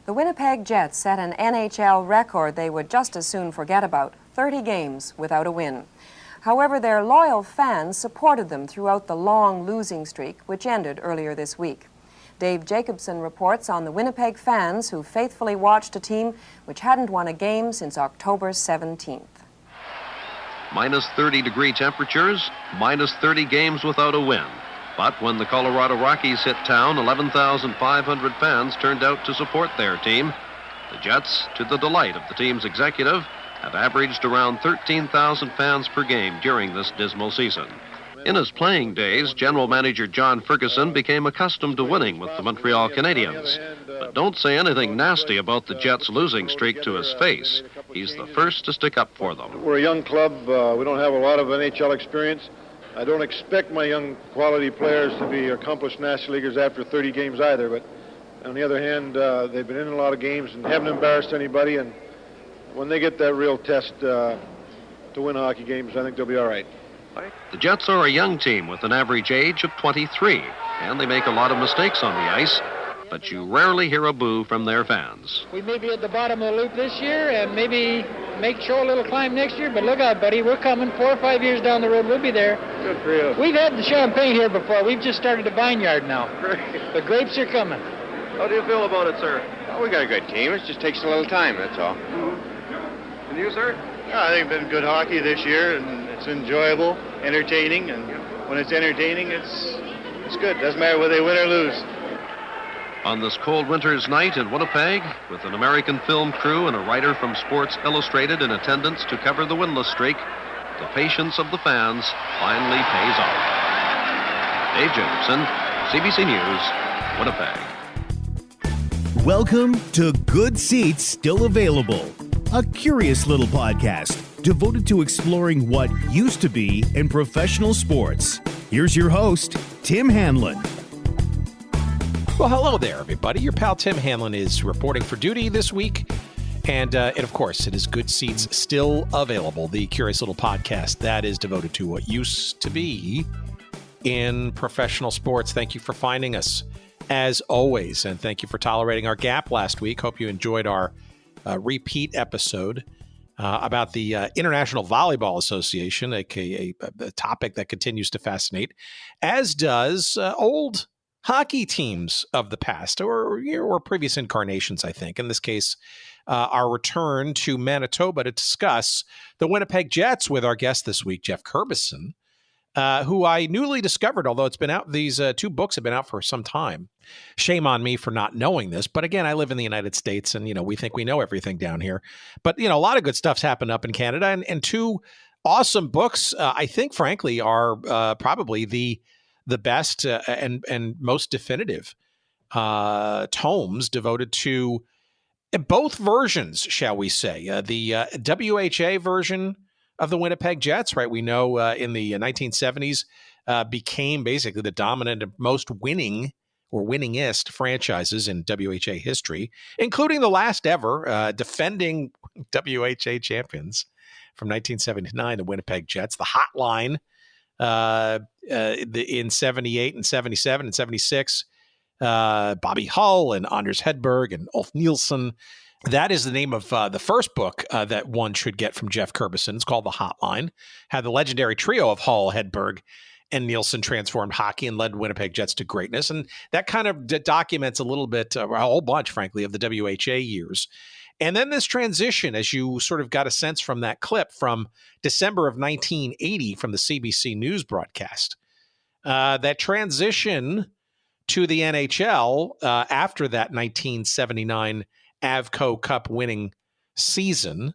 The Winnipeg Jets set an NHL record they would just as soon forget about, 30 games without a win. However, their loyal fans supported them throughout the long losing streak, which ended earlier this week. Dave Jacobson reports on the Winnipeg fans who faithfully watched a team which hadn't won a game since October 17th. Minus 30-degree temperatures, minus 30 games without a win. But when the Colorado Rockies hit town, 11,500 fans turned out to support their team. The Jets, to the delight of the team's executive, have averaged around 13,000 fans per game during this dismal season. In his playing days, General Manager John Ferguson became accustomed to winning with the Montreal Canadiens. But don't say anything nasty about the Jets' losing streak to his face. He's the first to stick up for them. We're a young club. We don't have a lot of NHL experience. I don't expect my young quality players to be accomplished National Leaguers after 30 games either, but on the other hand, they've been in a lot of games and haven't embarrassed anybody, and when they get that real test to win hockey games, I think they'll be all right. The Jets are a young team with an average age of 23, and they make a lot of mistakes on the ice, but you rarely hear a boo from their fans. We may be at the bottom of the loop this year and maybe show a little climb next year, but look out, buddy, we're coming 4 or 5 years down the road. We'll be there. Good for you. We've had the champagne here before. We've just started the vineyard now. The grapes are coming. How do you feel about it, sir? Well, we got a good team. It just takes a little time, that's all. And you, sir? Yeah, I think it's been good hockey this year, and it's enjoyable, entertaining, and when it's entertaining, it's good. Doesn't matter whether they win or lose. On this cold winter's night in Winnipeg, with an American film crew and a writer from Sports Illustrated in attendance to cover the winless streak, the patience of the fans finally pays off. Dave Jacobson, CBC News, Winnipeg. Welcome to Good Seats Still Available, a curious little podcast devoted to exploring what used to be in professional sports. Here's your host, Tim Hanlon. Well, hello there, everybody. Your pal Tim Hanlon is reporting for duty this week. And of course, it is Good Seats Still Available, the curious little podcast that is devoted to what used to be in professional sports. Thank you for finding us, as always. And thank you for tolerating our gap last week. Hope you enjoyed our repeat episode about the International Volleyball Association, aka a topic that continues to fascinate, as does old hockey teams of the past or previous incarnations, I think. In this case, our return to Manitoba to discuss the Winnipeg Jets with our guest this week, Geoff Kirbyson, who I newly discovered, although it's been out, these two books have been out for some time. Shame on me for not knowing this. But again, I live in the United States and, we think we know everything down here. But, a lot of good stuff's happened up in Canada. And two awesome books, I think, frankly, are probably the best and most definitive tomes devoted to both versions, shall we say. The WHA version of the Winnipeg Jets, right? We know in the 1970s became basically the dominant and most winning or winningest franchises in WHA history, including the last ever defending WHA champions from 1979, the Winnipeg Jets, the Hotline in 78 and 77 and 76, Bobby Hull and Anders Hedberg and Ulf Nilsson. That is the name of the first book that one should get from Geoff Kirbyson. It's called The Hotline. How the legendary trio of Hull, Hedberg, and Nilsson transformed hockey and led Winnipeg Jets to greatness. And that kind of documents a little bit, a whole bunch, frankly, of the WHA years. And then this transition, as you sort of got a sense from that clip from December of 1980 from the CBC News broadcast, that transition to the NHL after that 1979 Avco Cup winning season,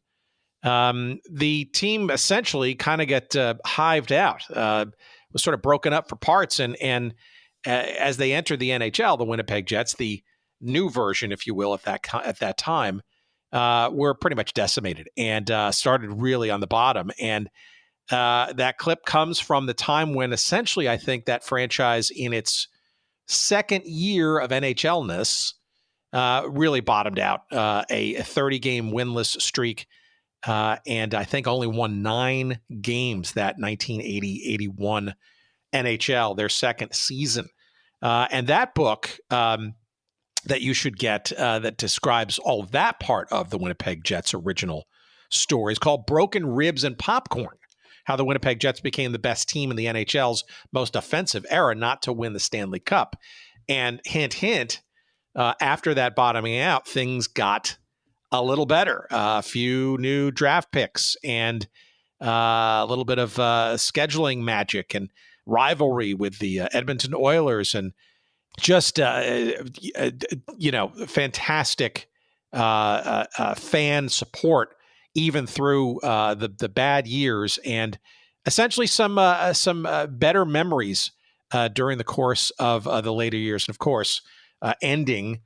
the team essentially kind of got hived out, was sort of broken up for parts. And as they entered the NHL, the Winnipeg Jets, the new version, if you will, at that time, were pretty much decimated and started really on the bottom. And that clip comes from the time when essentially I think that franchise in its second year of NHLness really bottomed out, a 30-game winless streak, and I think only won 9 games that 1980-81 NHL, their second season. And that book that you should get that describes all of that part of the Winnipeg Jets' original story. It's called Broken Ribs and Popcorn: How the Winnipeg Jets Became the Best Team in the NHL's Most Offensive Era Not to Win the Stanley Cup. And hint, hint, after that bottoming out, things got a little better. A few new draft picks and a little bit of scheduling magic and rivalry with the Edmonton Oilers, and just fantastic fan support even through the bad years, and essentially some better memories during the course of the later years, and of course ending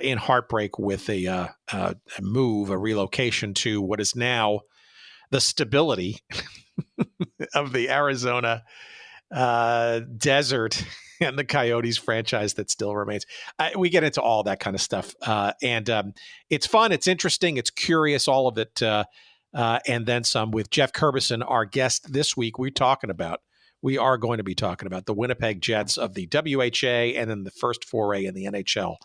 in heartbreak with a relocation to what is now the stability of the Arizona desert and the Coyotes franchise that still remains. We get into all that kind of stuff. And it's fun. It's interesting. It's curious, all of it. And then some with Geoff Kirbyson, our guest this week. We are going to be talking about the Winnipeg Jets of the WHA and then the first foray in the NHL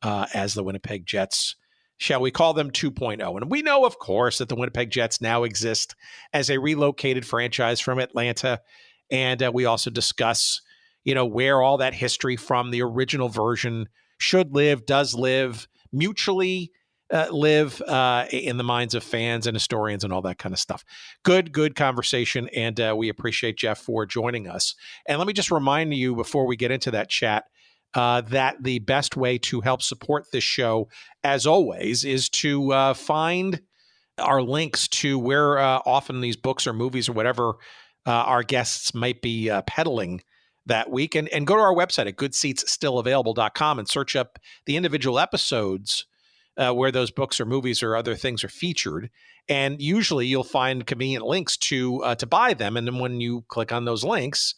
as the Winnipeg Jets, shall we call them 2.0. And we know, of course, that the Winnipeg Jets now exist as a relocated franchise from Atlanta. And we also discuss, where all that history from the original version should live, does live, mutually live in the minds of fans and historians and all that kind of stuff. Good conversation. And we appreciate Geoff for joining us. And let me just remind you before we get into that chat, that the best way to help support this show, as always, is to find our links to where often these books or movies or whatever our guests might be peddling that week, and go to our website at goodseatsstillavailable.com and search up the individual episodes where those books or movies or other things are featured. And usually you'll find convenient links to buy them. And then when you click on those links,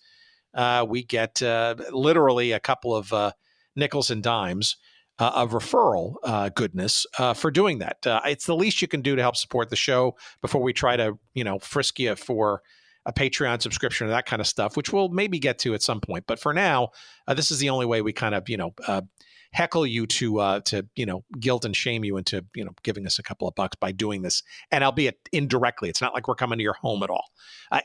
we get literally a couple of nickels and dimes of referral goodness for doing that. It's the least you can do to help support the show before we try to, frisk you for a Patreon subscription or that kind of stuff, which we'll maybe get to at some point. But for now, this is the only way we kind of, heckle you to guilt and shame you into, giving us a couple of bucks by doing this. And albeit indirectly, it's not like we're coming to your home at all.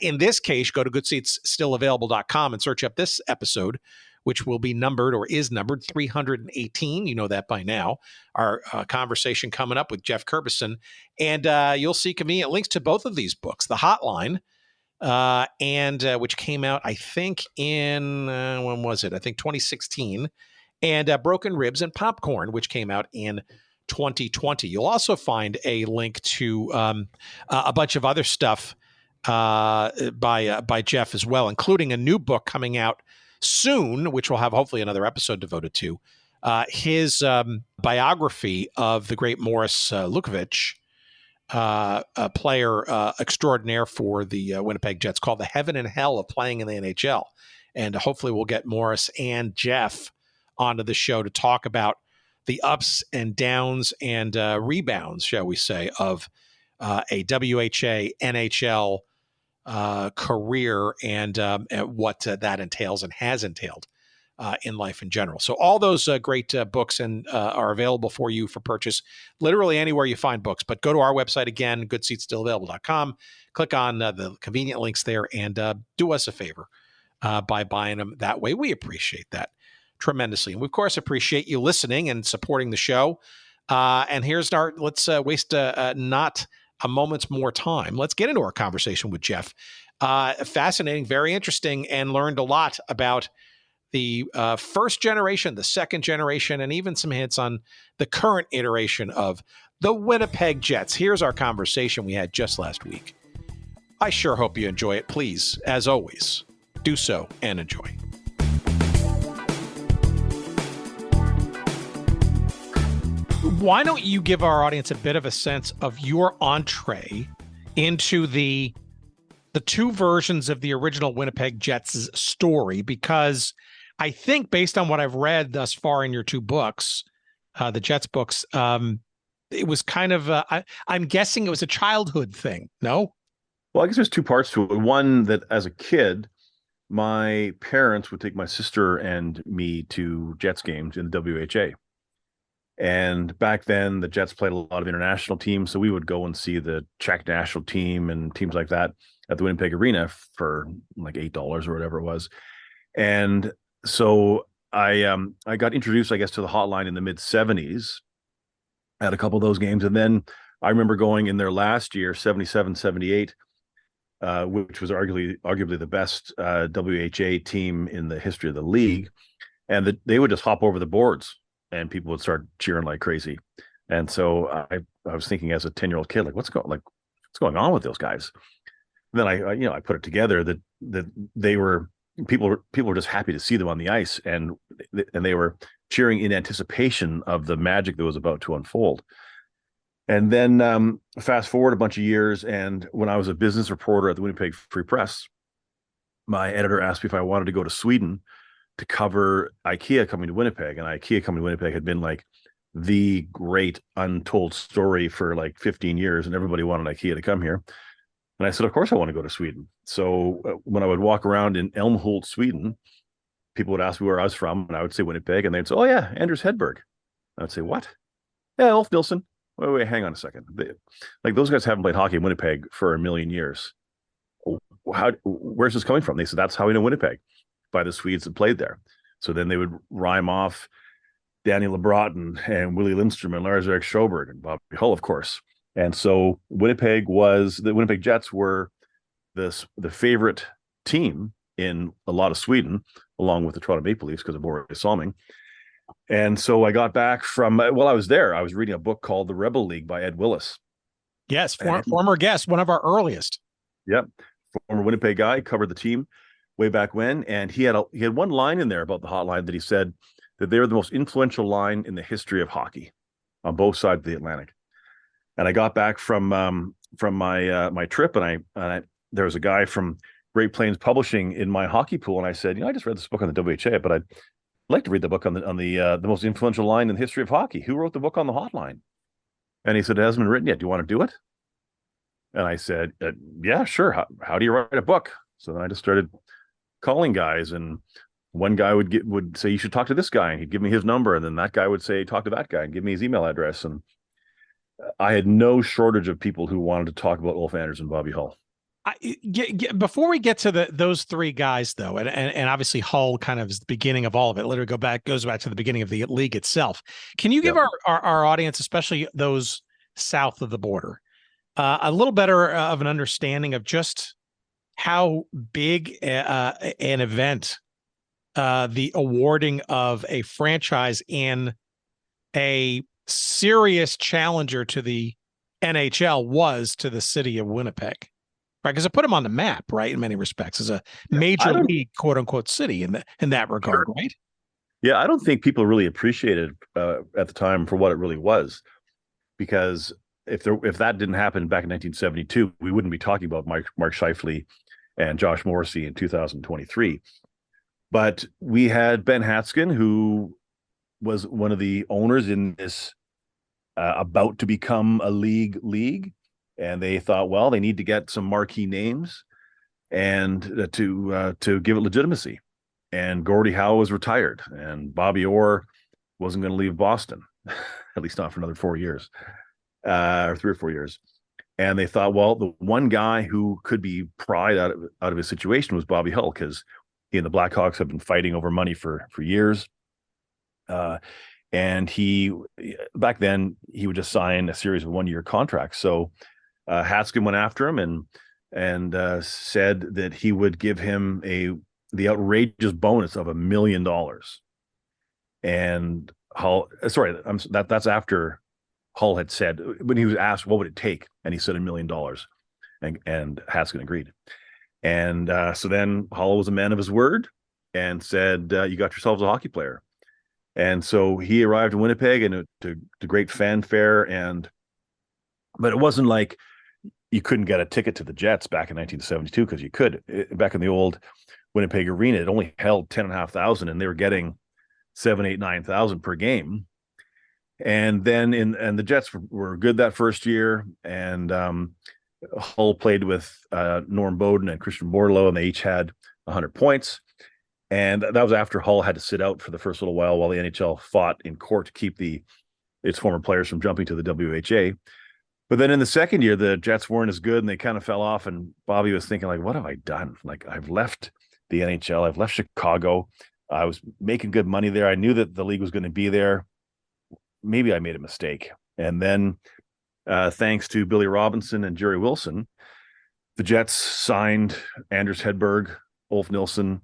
In this case, go to goodseatsstillavailable.com and search up this episode, which will be numbered or is numbered 318. You know that by now. Our conversation coming up with Geoff Kirbyson. And you'll see convenient links to both of these books, The Hotline, and which came out, I think, in, when was it? I think 2016. And Broken Ribs and Popcorn, which came out in 2020. You'll also find a link to a bunch of other stuff by Geoff as well, including a new book coming out soon, which we'll have hopefully another episode devoted to. His biography of the great Morris Lukovich, a player extraordinaire for the Winnipeg Jets, called The Heaven and Hell of Playing in the NHL. And hopefully we'll get Morris and Geoff onto the show to talk about the ups and downs and rebounds, shall we say, of a WHA NHL career and what that entails and has entailed in life in general. So all those great books and are available for you for purchase literally anywhere you find books. But go to our website again, goodseatsstillavailable.com. Click on the convenient links there and do us a favor by buying them that way. We appreciate that tremendously. And we, of course, appreciate you listening and supporting the show. And here's let's waste not a moment's more time. Let's get into our conversation with Geoff. Fascinating, very interesting, and learned a lot about the first generation, the second generation, and even some hints on the current iteration of the Winnipeg Jets. Here's our conversation we had just last week. I sure hope you enjoy it. Please, as always, do so and enjoy. Why don't you give our audience a bit of a sense of your entree into the two versions of the original Winnipeg Jets story? Because I think based on what I've read thus far in your two books, the Jets books, it was kind of, I'm guessing it was a childhood thing, no? Well, I guess there's two parts to it. One, that as a kid, my parents would take my sister and me to Jets games in the WHA. And back then, the Jets played a lot of international teams, so we would go and see the Czech national team and teams like that at the Winnipeg Arena for like $8 or whatever it was. And so I got introduced, I guess, to the hotline in the mid '70s at a couple of those games, and then I remember going in their last year, 77, 78, which was arguably the best WHA team in the history of the league, and they would just hop over the boards. And people would start cheering like crazy. And so I was thinking as a 10-year-old kid, like, what's going on with those guys? And then I put it together that they were people were just happy to see them on the ice, and they were cheering in anticipation of the magic that was about to unfold. And then fast forward a bunch of years, and when I was a business reporter at the Winnipeg Free Press, my editor asked me if I wanted to go to Sweden to cover IKEA coming to Winnipeg. And IKEA coming to Winnipeg had been like the great untold story for like 15 years, and everybody wanted IKEA to come here. And I said, of course I want to go to Sweden. So when I would walk around in Älmhult, Sweden, people would ask me where I was from, and I would say Winnipeg, and they'd say, oh yeah, Anders Hedberg. I would say, what? Yeah, Ulf Nilsson. Wait, hang on a second. Like, those guys haven't played hockey in Winnipeg for a million years. Where's this coming from? They said, that's how we know Winnipeg, by the Swedes that played there. So then they would rhyme off Danny LeBrotten and Willie Lindstrom and Lars-Erik Sjoberg and Bobby Hull, of course. And so the Winnipeg Jets were the favorite team in a lot of Sweden, along with the Toronto Maple Leafs because of Borje Salming. And so I got back from, while I was there, I was reading a book called The Rebel League by Ed Willis. Yes, former guest, one of our earliest. Yep, former Winnipeg guy, covered the team way back when, and he had one line in there about the hotline that he said that they were the most influential line in the history of hockey on both sides of the Atlantic. And I got back from my trip, and I there was a guy from Great Plains Publishing in my hockey pool, and I said, I just read this book on the WHA, but I'd like to read the book on the most influential line in the history of hockey. Who wrote the book on the hotline? And he said, it hasn't been written yet. Do you want to do it? And I said, yeah, sure. How do you write a book? So then I just started calling guys, and one guy would say, you should talk to this guy, and he'd give me his number, and then that guy would say, talk to that guy, and give me his email address. And I had no shortage of people who wanted to talk about Ulf Anders and Bobby Hull. Before we get to those three guys, though, and obviously Hull kind of is the beginning of all of it, literally goes back to the beginning of the league itself. Can you give our audience, especially those south of the border, a little better of an understanding of just how big an event the awarding of a franchise in a serious challenger to the NHL was to the city of Winnipeg, right? Because it put them on the map, right, in many respects, as a major league, quote unquote, city in that regard, right? Yeah, I don't think people really appreciated at the time for what it really was, because if that didn't happen back in 1972, we wouldn't be talking about Mark Scheifele and Josh Morrissey in 2023. But we had Ben Hatskin, who was one of the owners in this about to become a league, and they thought, well, they need to get some marquee names and to give it legitimacy. And Gordie Howe was retired, and Bobby Orr wasn't going to leave Boston, at least not for another 4 years, or 3 or 4 years. And they thought, well, the one guy who could be pried out of his situation was Bobby Hull, because he and the Blackhawks have been fighting over money for years. And he, back then, he would just sign a series of 1-year contracts. So Hatskin went after him and said that he would give him the outrageous bonus of $1 million. And Hull, that's after Hull had said, when he was asked what would it take, and he said $1 million, and Hatskin agreed. And so then Hull was a man of his word and said, you got yourselves a hockey player. And so he arrived in Winnipeg, and to great fanfare. But it wasn't like you couldn't get a ticket to the Jets back in 1972, because you could. Back in the old Winnipeg Arena, it only held 10,500, and they were getting 7,000, 8,000, 9,000 per game. And then the Jets were good that first year, and Hull played with Norm Bowden and Christian Bordelot, and they each had 100 points. And that was after Hull had to sit out for the first little while the NHL fought in court to keep the its former players from jumping to the WHA. But then in the second year, the Jets weren't as good and they kind of fell off. And Bobby was thinking, like, what have I done? Like, I've left the NHL. I've left Chicago. I was making good money there. I knew that the league was going to be there. Maybe I made a mistake. And then thanks to Billy Robinson and Jerry Wilson, the Jets signed Anders Hedberg, Ulf Nilsson,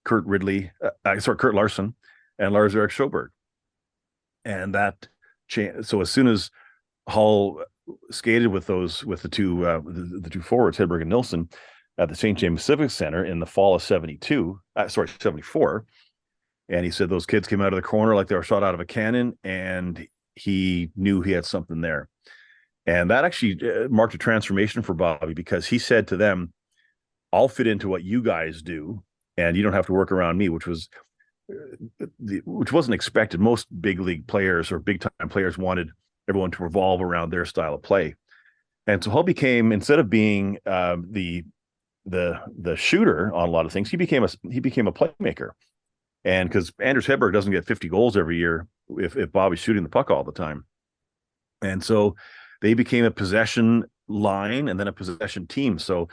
Kurt Larson, and Lars-Erik Sjoberg. And that changed. So as soon as Hull skated with the two forwards, Hedberg and Nilsson, at the St. James Civic Center in the fall of 74. And he said those kids came out of the corner like they were shot out of a cannon, and he knew he had something there. And that actually marked a transformation for Bobby, because he said to them, I'll fit into what you guys do, and you don't have to work around me, which wasn't expected. Most big league players or big time players wanted everyone to revolve around their style of play. And so Hull became, instead of being the shooter on a lot of things, he became a playmaker. And because Anders Hedberg doesn't get 50 goals every year if Bobby's shooting the puck all the time. And so they became a possession line and then a possession team. So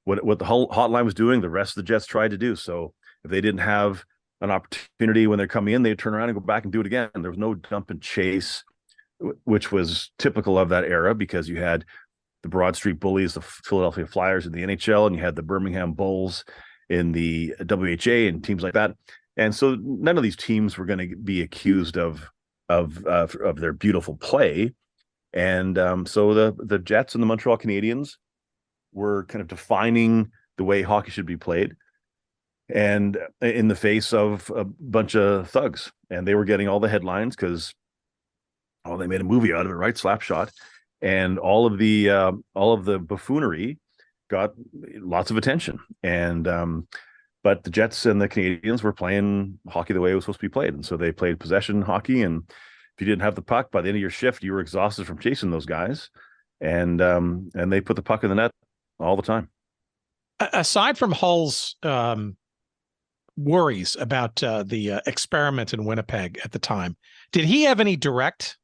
what the Hull hotline was doing, the rest of the Jets tried to do. So if they didn't have an opportunity when they're coming in, they'd turn around and go back and do it again. And there was no dump and chase, which was typical of that era, because you had the Broad Street Bullies, the Philadelphia Flyers in the NHL, and you had the Birmingham Bulls in the WHA and teams like that. And so none of these teams were going to be accused of their beautiful play. And so the Jets and the Montreal Canadiens were kind of defining the way hockey should be played, and in the face of a bunch of thugs. And they were getting all the headlines because, they made a movie out of it, right? Slapshot. And all of the buffoonery got lots of attention. And but the Jets and the Canadiens were playing hockey the way it was supposed to be played. And so they played possession hockey. And if you didn't have the puck by the end of your shift, you were exhausted from chasing those guys. And they put the puck in the net all the time. Aside from Hull's worries about the experiment in Winnipeg at the time, did he have any direct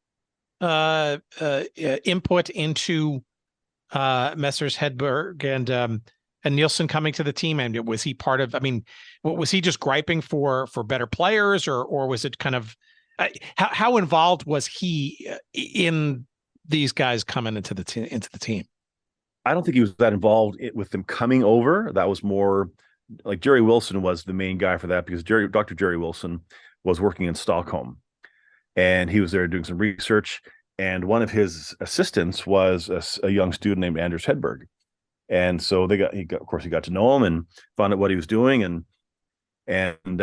input into Messrs. Hedberg and Nilsson coming to the team? And was he part of? I mean, was he just griping for better players, or was it kind of how involved was he in these guys coming into the team? I don't think he was that involved with them coming over. That was more like Jerry Wilson was the main guy for that, because Dr. Jerry Wilson was working in Stockholm, and he was there doing some research. And one of his assistants was a young student named Anders Hedberg. And so he got to know him and found out what he was doing. And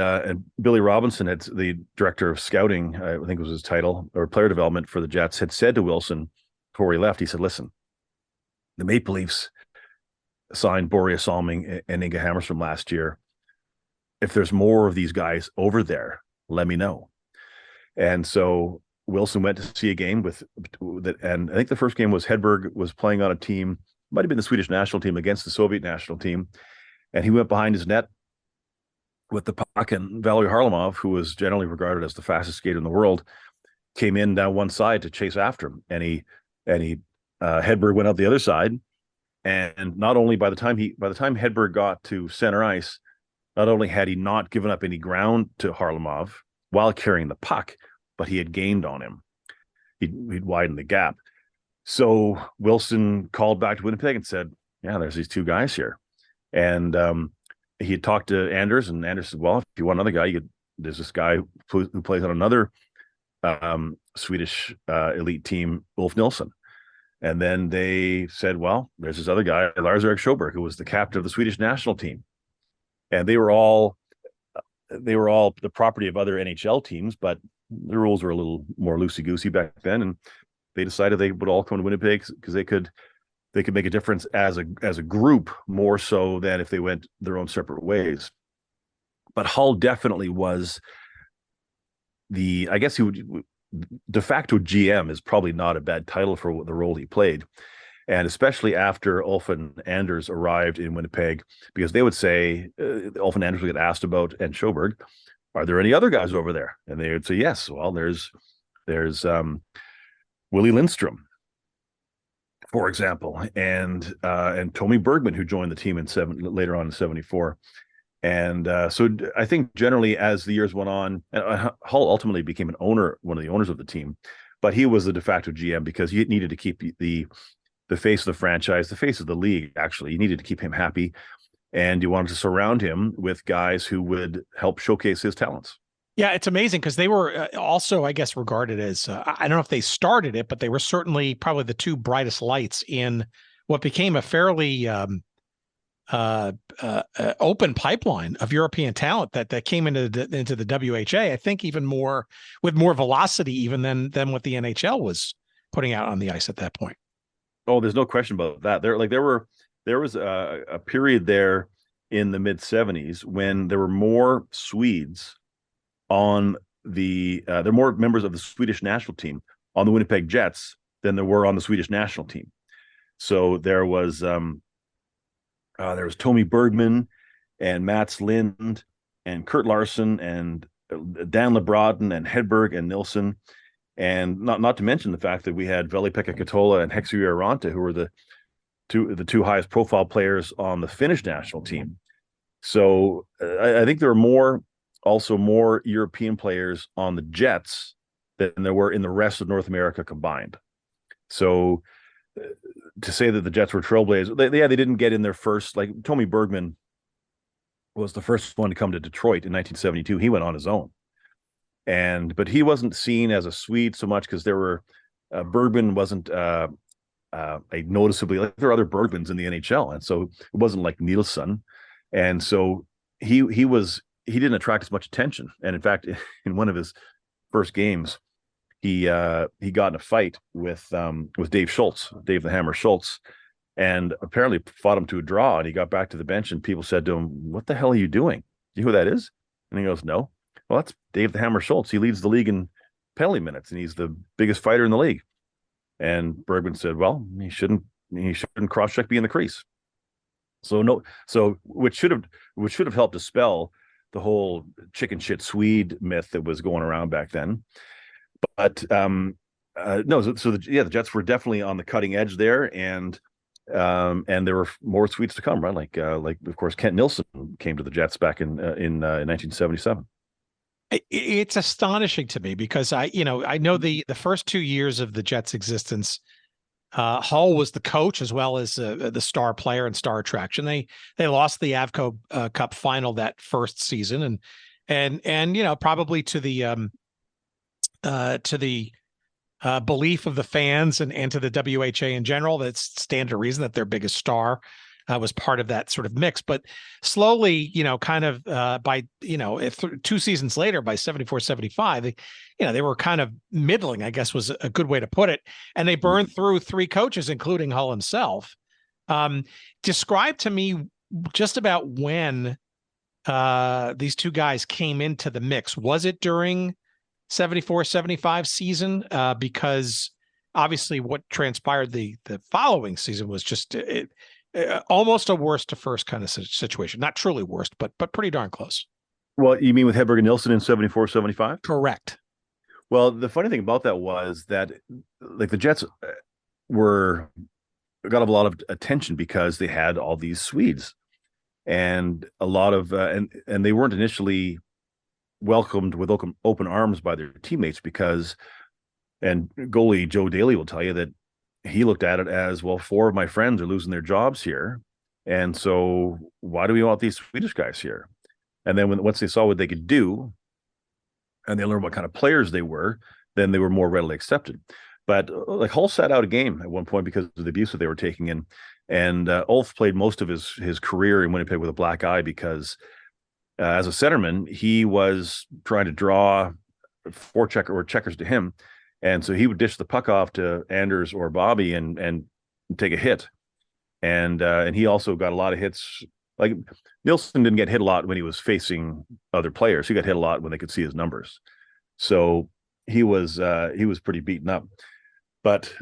Billy Robinson, the director of scouting, I think was his title, or player development for the Jets, had said to Wilson before he left, he said, listen, the Maple Leafs signed Boreas Salming and Inga Hammerstrom last year. If there's more of these guys over there, let me know. And so Wilson went to see a game with that, and I think the first game was Hedberg was playing on a team, might have been the Swedish national team against the Soviet national team, and he went behind his net with the puck, and Valery Harlamov, who was generally regarded as the fastest skater in the world, came in down one side to chase after him, and Hedberg went out the other side, and not only by the time Hedberg got to center ice, not only had he not given up any ground to Harlamov while carrying the puck, but he had gained on him. He'd widened the gap. So Wilson called back to Winnipeg and said, yeah, there's these two guys here. And he had talked to Anders, and Anders said, well, if you want another guy, there's this guy who plays on another Swedish elite team, Ulf Nilsson. And then they said, well, there's this other guy, Lars-Erik Sjoberg, who was the captain of the Swedish national team. And they were all the property of other NHL teams, but the rules were a little more loosey-goosey back then. And they decided they would all come to Winnipeg because they could make a difference as a group, more so than if they went their own separate ways. But Hull definitely was I guess he would, de facto GM is probably not a bad title for the role he played. And especially after Ulf and Anders arrived in Winnipeg, because they would say, Ulf and Anders would get asked about, and Sjoberg, are there any other guys over there? And they would say, yes. Well, there's Willie Lindstrom, for example, and Tommy Bergman, who joined the team later on in '74. And so I think generally as the years went on, Hull ultimately became one of the owners of the team, but he was the de facto GM because he needed to keep the face of the franchise, the face of the league. Actually, you needed to keep him happy, and you wanted to surround him with guys who would help showcase his talents. Yeah, it's amazing because they were also, I guess, regarded as, I don't know if they started it, but they were certainly probably the two brightest lights in what became a fairly open pipeline of European talent that came into the WHA. I think even more with more velocity even than what the NHL was putting out on the ice at that point. Oh, there's no question about that. There was a period there in the mid '70s when there were more Swedes on there were more members of the Swedish national team on the Winnipeg Jets than there were on the Swedish national team. So there was Tommy Bergman and Mats Lind and Kurt Larson and Dan Lebraden and Hedberg and Nilsson, and not to mention the fact that we had Veli-Pekka Katola and Hexi Aranta, who were the two highest profile players on the Finnish national team. So I think there were more European players on the Jets than there were in the rest of North America combined. So to say that the Jets were trailblazers, they didn't get in their first, like Tommy Bergman was the first one to come to Detroit in 1972. He went on his own. But he wasn't seen as a Swede so much because Bergman wasn't a noticeably, like there are other Bergmans in the NHL. And so it wasn't like Nilsson. And so he didn't attract as much attention. And in fact, in one of his first games, he got in a fight with Dave Schultz, Dave the Hammer Schultz, and apparently fought him to a draw. And he got back to the bench, and people said to him, "What the hell are you doing? Do you know who that is?" And he goes, "No." "Well, that's Dave the Hammer Schultz. He leads the league in penalty minutes, and he's the biggest fighter in the league." And Bergman said, "Well, he shouldn't cross-check me in the crease." So which should have helped dispel the whole chicken shit Swede myth that was going around back then. But no, so the Jets were definitely on the cutting edge there, and there were more Swedes to come, right? Like of course Kent Nilsson came to the Jets back in 1977. It's astonishing to me because I know the first 2 years of the Jets' existence, Hull was the coach as well as the star player and star attraction. They lost the Avco Cup final that first season, and probably to the belief of the fans and to the WHA in general, that's stand to reason that their biggest star was part of that sort of mix. But slowly, kind of by 2 seasons later, by 74-75, they were kind of middling, I guess was a good way to put it. And they burned through 3 coaches, including Hull himself. Describe to me just about when these 2 guys came into the mix. Was it during 74-75 season? Because obviously what transpired the following season was just almost a worst to first kind of situation. Not truly worst, but pretty darn close. Well, you mean with Hedberg and Nilsson in 74-75? Correct. Well, the funny thing about that was that like the Jets got a lot of attention because they had all these Swedes and a lot of and they weren't initially welcomed with open arms by their teammates and goalie Joe Daly will tell you that he looked at it as, well, 4 of my friends are losing their jobs here, and so why do we want these Swedish guys here? And then once they saw what they could do and they learned what kind of players they were, then they were more readily accepted. But like Hull sat out a game at one point because of the abuse that they were taking in, and Ulf played most of his career in Winnipeg with a black eye because as a centerman, he was trying to draw checkers to him. And so he would dish the puck off to Anders or Bobby and take a hit. And he also got a lot of hits. Like Nilsson didn't get hit a lot when he was facing other players. He got hit a lot when they could see his numbers. So he was pretty beaten up. But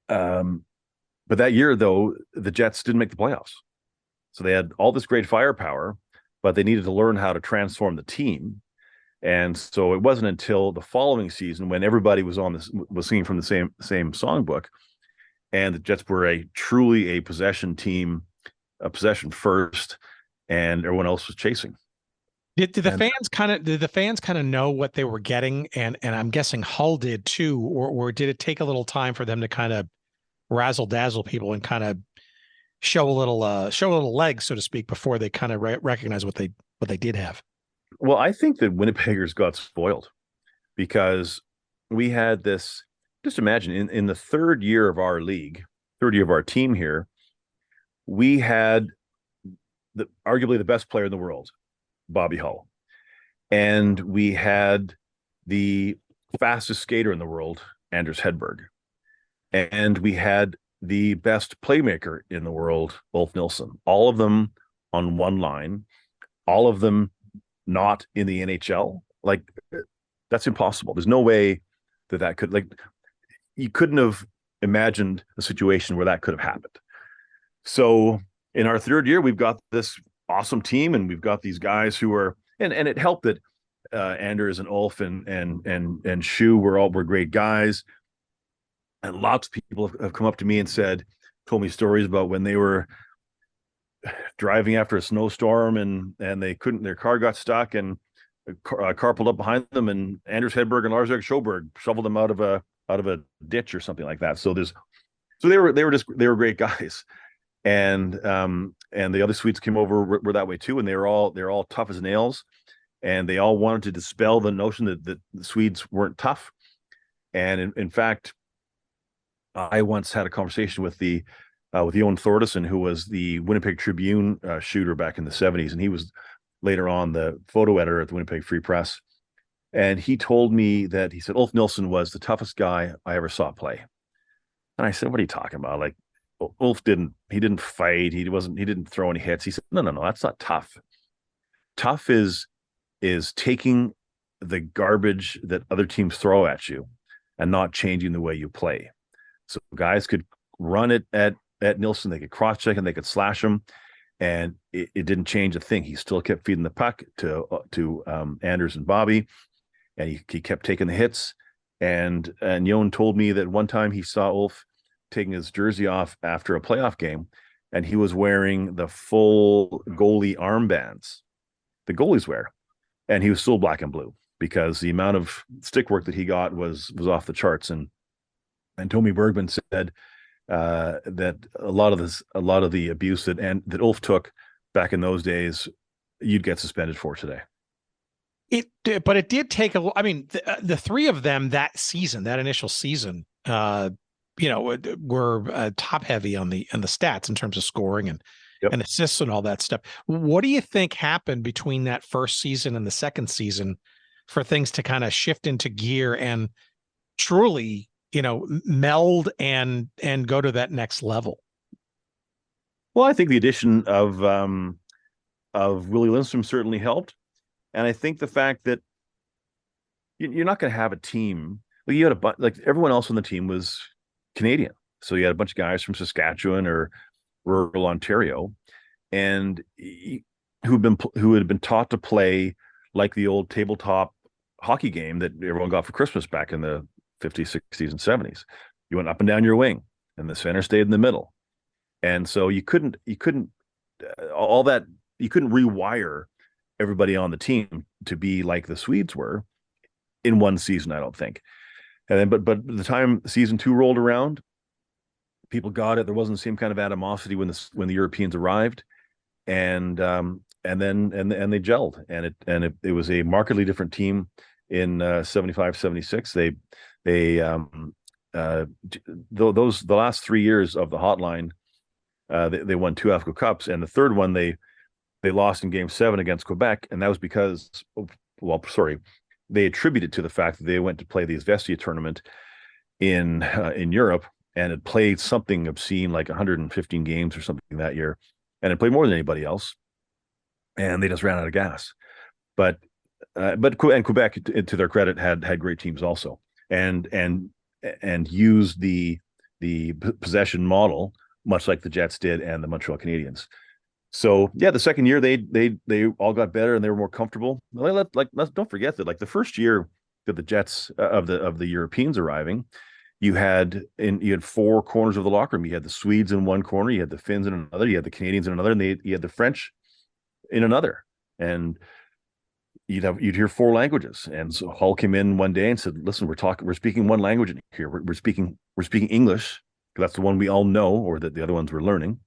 that year though, the Jets didn't make the playoffs. So they had all this great firepower, but they needed to learn how to transform the team. And so it wasn't until the following season when everybody was singing from the same songbook, and the Jets were truly a possession team, a possession first, and everyone else was chasing. Did the fans kind of know what they were getting, and I'm guessing Hull did too, or did it take a little time for them to kind of razzle dazzle people and kind of show a little leg, so to speak, before they kind of recognize what they did have? Well, I think that Winnipeggers got spoiled because we had this. Just imagine in the third year of our league, third year of our team here, we had arguably the best player in the world, Bobby Hull, and we had the fastest skater in the world, Anders Hedberg, and we had the best playmaker in the world, Ulf Nilsson. All of them on one line, all of them not in the NHL. Like, that's impossible. There's no way that could, like, you couldn't have imagined a situation where that could have happened. So in our third year, we've got this awesome team, and we've got these guys who are, and it helped that Anders and Ulf and Shu were great guys. And lots of people have come up to me and told me stories about when they were driving after a snowstorm and their car got stuck, and a car pulled up behind them, and Anders Hedberg and Lars-Erik Sjoberg shoveled them out of a ditch or something like that. So they were great guys. And the other Swedes came over were that way too, and they're all tough as nails, and they all wanted to dispel the notion that the Swedes weren't tough. And in fact, I once had a conversation with Johan Thordesen, who was the Winnipeg Tribune shooter back in the 70s, and he was later on the photo editor at the Winnipeg Free Press. And he told me that, he said, Ulf Nilsson was the toughest guy I ever saw play. And I said, what are you talking about? Like, Ulf didn't fight. He didn't throw any hits. He said, no, that's not tough. Tough is taking the garbage that other teams throw at you and not changing the way you play. So guys could run it at Nilsson. They could cross check and they could slash him, and it didn't change a thing. He still kept feeding the puck to Anders and Bobby, and he kept taking the hits. And Johan told me that one time he saw Ulf taking his jersey off after a playoff game, and he was wearing the full goalie armbands the goalies wear, and he was still black and blue because the amount of stick work that he got was off the charts. And Tommy Bergman said that a lot of the abuse that Ulf took back in those days, you'd get suspended for today. But it did take the three of them that season, that initial season, were top heavy on the stats in terms of scoring and assists and all that stuff. What do you think happened between that first season and the second season for things to kind of shift into gear and truly, meld and go to that next level? Well, I think the addition of Willie Lindstrom certainly helped. And I think the fact that you're not going to have a team like you had everyone else on the team was Canadian. So you had a bunch of guys from Saskatchewan or rural Ontario, and who had been taught to play like the old tabletop hockey game that everyone got for Christmas back in the 50s, 60s, and 70s. You went up and down your wing, and the center stayed in the middle. And so you couldn't rewire everybody on the team to be like the Swedes were in one season, I don't think. And then, but the time season 2 rolled around, people got it. There wasn't the same kind of animosity when the Europeans arrived, and they gelled, and it was a markedly different team in 75, 76. The last 3 years of the hotline, they won 2 Africa Cups, and the third one they lost in Game 7 against Quebec, and that was because, they attributed to the fact that they went to play the Izvestia tournament in Europe and had played something obscene like 115 games or something that year, and had played more than anybody else, and they just ran out of gas. But Quebec, to their credit, had great teams also, and used the possession model much like the Jets did and the Montreal Canadiens. So yeah, the second year they all got better and they were more comfortable. Let's don't forget that like the first year that the Jets of the Europeans arriving, you had four corners of the locker room. You had the Swedes in one corner, you had the Finns in another, you had the Canadians in another, and you had the French in another. And you'd hear four languages. And so Hull came in one day and said, "Listen, we're speaking one language in here. We're speaking English, because that's the one we all know, or that the other ones we're learning.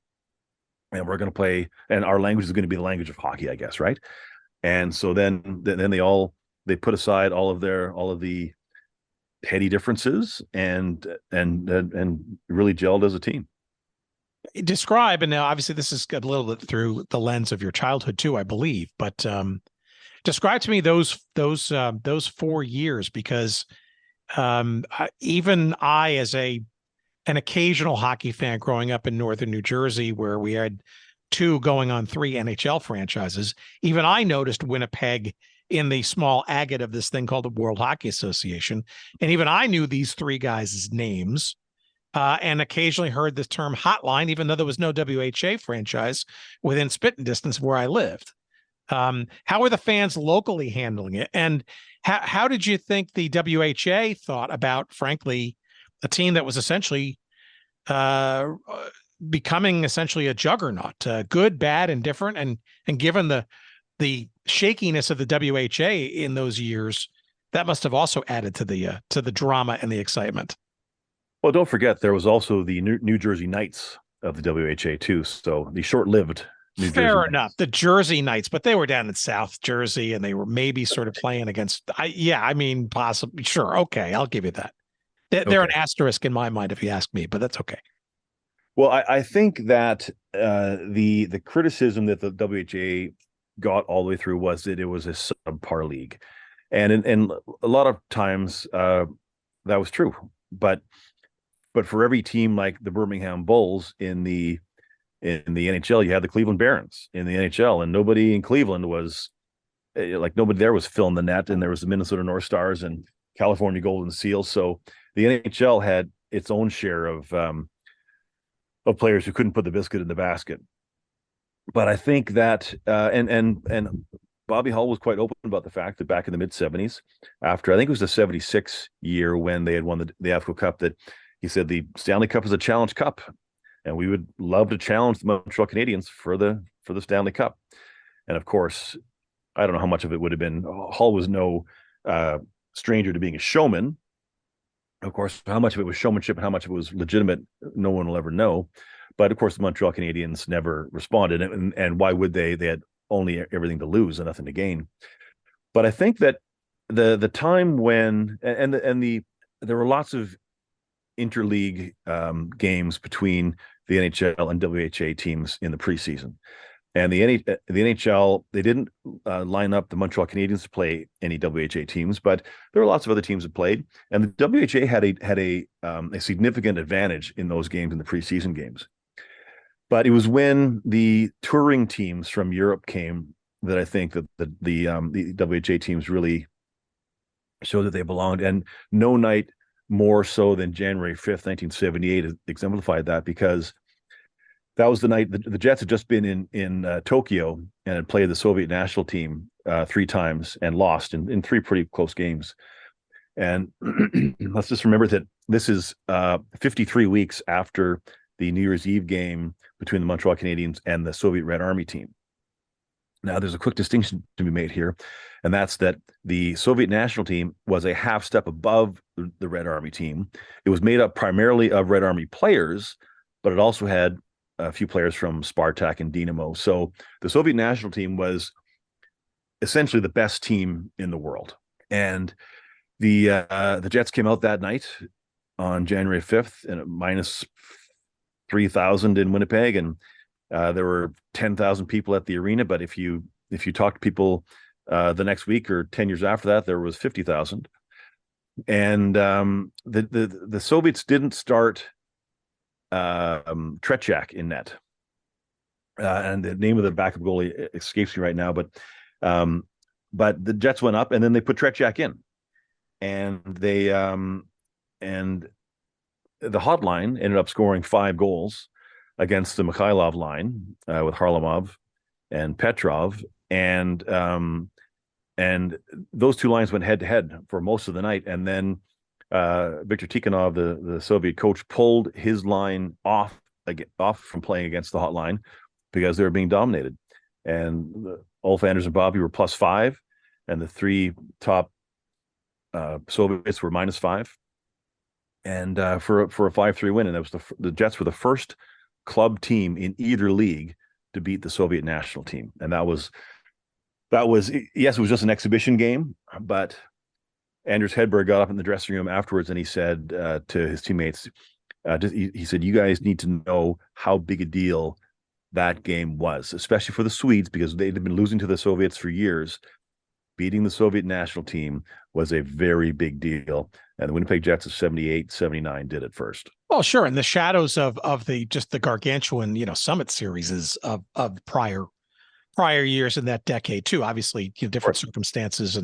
And we're going to play, and our language is going to be the language of hockey, I guess, right?" And so then they put aside all of the petty differences and really gelled as a team. Describe, and now obviously this is a little bit through the lens of your childhood too, I believe, but describe to me those 4 years, because even I, as an occasional hockey fan growing up in northern New Jersey, where we had 2 going on 3 NHL franchises, even I noticed Winnipeg in the small agate of this thing called the World Hockey Association. And even I knew these 3 guys' names and occasionally heard this term hotline, even though there was no WHA franchise within spitting distance of where I lived. How are the fans locally handling it? And how did you think the WHA thought about, frankly, a team that was essentially becoming essentially a juggernaut, good, bad, and different? And given the shakiness of the WHA in those years, that must have also added to the drama and the excitement. Well, don't forget, there was also the New Jersey Knights of the WHA too. So the short-lived Fair enough. The Jersey Knights, but they were down in South Jersey and they were maybe sort of playing against, possibly. Sure. Okay. I'll give you that. They're an asterisk in my mind, if you ask me, but that's okay. Well, I think that the criticism that the WHA got all the way through was that it was a subpar league. And a lot of times that was true. But for every team like the Birmingham Bulls in the NHL, you had the Cleveland Barons in the NHL, and nobody in Cleveland was nobody there was filling the net, and there was the Minnesota North Stars and California Golden Seals. So the NHL had its own share of players who couldn't put the biscuit in the basket. But I think that and Bobby Hull was quite open about the fact that back in the mid-'70s, after I think it was the 76 year when they had won the AFCO Cup, that he said the Stanley Cup is a challenge cup, and we would love to challenge the Montreal Canadiens for the Stanley Cup. And of course, I don't know how much of it would have been. Hull was no stranger to being a showman. Of course, how much of it was showmanship and how much of it was legitimate, no one will ever know. But of course, the Montreal Canadiens never responded, and why would they? They had only everything to lose and nothing to gain. But I think that the time when there were lots of interleague games between the NHL and WHA teams in the preseason, and the NHL, they didn't line up the Montreal Canadiens to play any WHA teams, but there were lots of other teams that played, and the WHA had a significant advantage in those games, in the preseason games. But it was when the touring teams from Europe came that I think that the WHA teams really showed that they belonged, and no night more so than January 5th, 1978 exemplified that, because that was the night the Jets had just been in Tokyo and had played the Soviet national team 3 times and lost in 3 pretty close games. And let's just remember that this is 53 weeks after the New Year's Eve game between the Montreal Canadiens and the Soviet Red Army team. Now, there's a quick distinction to be made here, and that's that the Soviet national team was a half step above the Red Army team. It was made up primarily of Red Army players, but it also had a few players from Spartak and Dynamo. So the Soviet national team was essentially the best team in the world. And the Jets came out that night on January 5th and minus 3,000 in Winnipeg, and there were 10,000 people at the arena. But if you talk to people the next week or 10 years after that, there was 50,000. And the Soviets didn't start Tretiak in net, and the name of the backup goalie escapes me right now. But the Jets went up, and then they put Tretiak in, and the hotline ended up scoring 5 goals. against the Mikhailov line with Harlamov and Petrov, and those two lines went head to head for most of the night, and then Viktor Tikhonov, the Soviet coach, pulled his line off from playing against the hot line because they were being dominated, and Ulf, Anders, and Bobby were +5, and the three top Soviets were -5, and for a 5-3 win, and that was the Jets were the first club team in either league to beat the Soviet national team, and that was yes, it was just an exhibition game, but Anders Hedberg got up in the dressing room afterwards and he said to his teammates, he said, "You guys need to know how big a deal that game was, especially for the Swedes, because they'd been losing to the Soviets for years. Beating the Soviet national team was a very big deal, and the Winnipeg Jets of 78-79 did it first." Well, sure, in the shadows of the gargantuan Summit series of prior years in that decade too. Obviously, different circumstances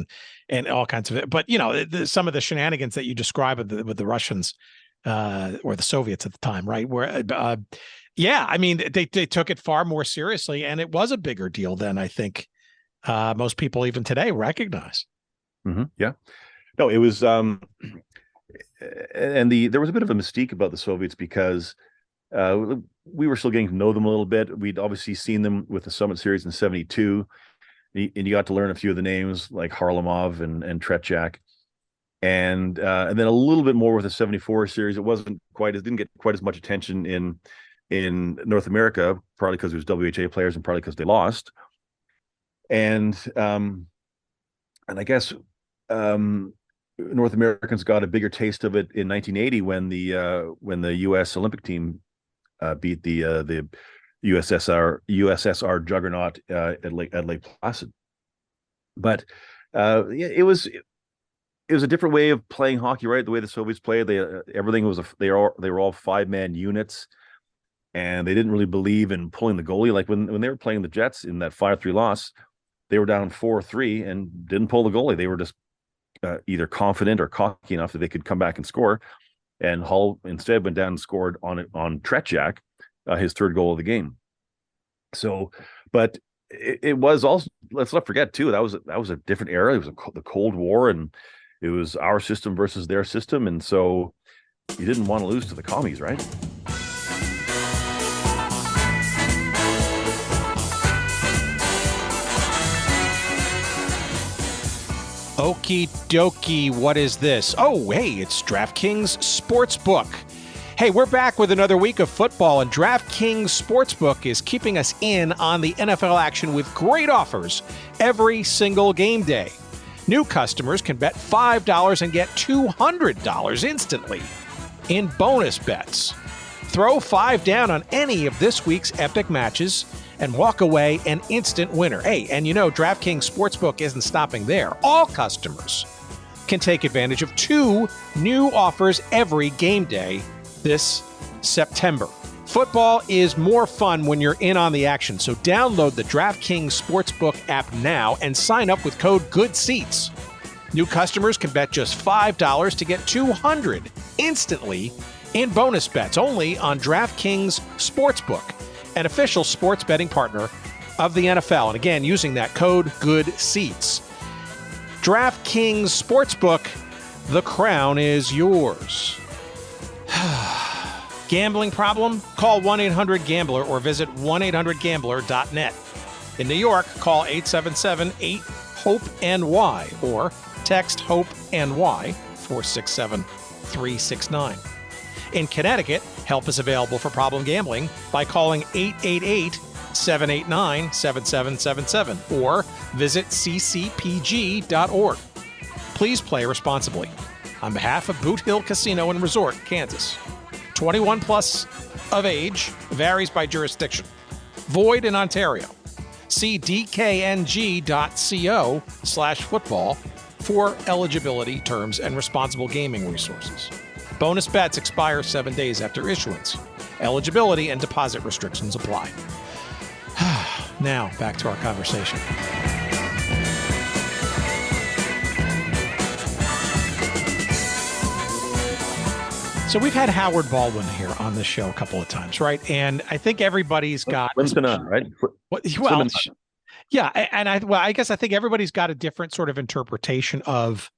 and all kinds of it. But some of the shenanigans that you describe with the Russians or the Soviets at the time, right? Where they took it far more seriously, and it was a bigger deal than I think most people even today recognize. Mm-hmm. Yeah, no, it was, and there was a bit of a mystique about the Soviets because we were still getting to know them a little bit. We'd obviously seen them with the Summit Series in 72, and you got to learn a few of the names like Harlamov and Tretiak, and then a little bit more with the 74 series. It didn't get quite as much attention in North America, probably because it was WHA players and probably because they lost. And I guess North Americans got a bigger taste of it in 1980 when the U.S. Olympic team beat the USSR juggernaut at Lake Placid. But it was a different way of playing hockey, right? The way the Soviets played, they were all 5-man units, and they didn't really believe in pulling the goalie. Like when they were playing the Jets in that 5-3 loss, they were down 4-3 and didn't pull the goalie. They were just either confident or cocky enough that they could come back and score. And Hull instead went down and scored on Tretiak, his third goal of the game. So, but it was also, let's not forget too, that was a different era. It was the Cold War, and it was our system versus their system, and so you didn't want to lose to the commies, right? Okie dokie, what is this? Oh, hey, it's DraftKings Sportsbook. Hey, we're back with another week of football, and DraftKings Sportsbook is keeping us in on the NFL action with great offers every single game day. New customers can bet $5 and get $200 instantly in bonus bets. Throw $5 down on any of this week's epic matches and walk away an instant winner. Hey, and DraftKings Sportsbook isn't stopping there. All customers can take advantage of 2 new offers every game day this September. Football is more fun when you're in on the action, so download the DraftKings Sportsbook app now and sign up with code GOODSEATS. New customers can bet just $5 to get $200 instantly in bonus bets only on DraftKings Sportsbook, an official sports betting partner of the NFL. And again, using that code GOODSEATS. DraftKings Sportsbook, the crown is yours. Gambling problem? Call 1-800-GAMBLER or visit 1-800-GAMBLER.net. In New York, call 877-8-HOPE-NY or text HOPE-NY 467-369. In Connecticut, help is available for problem gambling by calling 888-789-7777 or visit ccpg.org. Please play responsibly. On behalf of Boot Hill Casino and Resort, Kansas. 21 plus of age, varies by jurisdiction. Void in Ontario. See dkng.co/football for eligibility, terms, and responsible gaming resources. Bonus bets expire 7 days after issuance. Eligibility and deposit restrictions apply. Now, back to our conversation. So we've had Howard Baldwin here on the show a couple of times, right? And I think everybody's got right? Well, yeah, and I guess I think everybody's got a different sort of interpretation of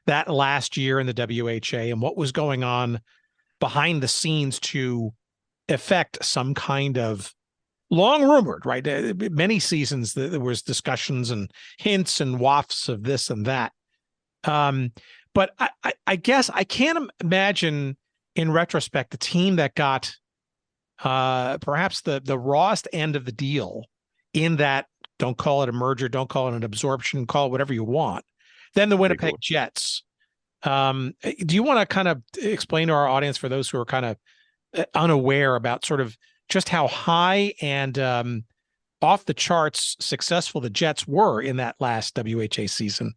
that last year in the WHA and what was going on behind the scenes to affect some kind of long rumored, right? Many seasons there was discussions and hints and wafts of this and that. But I guess I can't imagine in retrospect the team that got perhaps the rawest end of the deal in that, don't call it a merger, don't call it an absorption, call it whatever you want, then the Winnipeg Jets. Do you want to kind of explain to our audience, for those who are kind of unaware about sort of just how high and off the charts successful the Jets were in that last WHA season,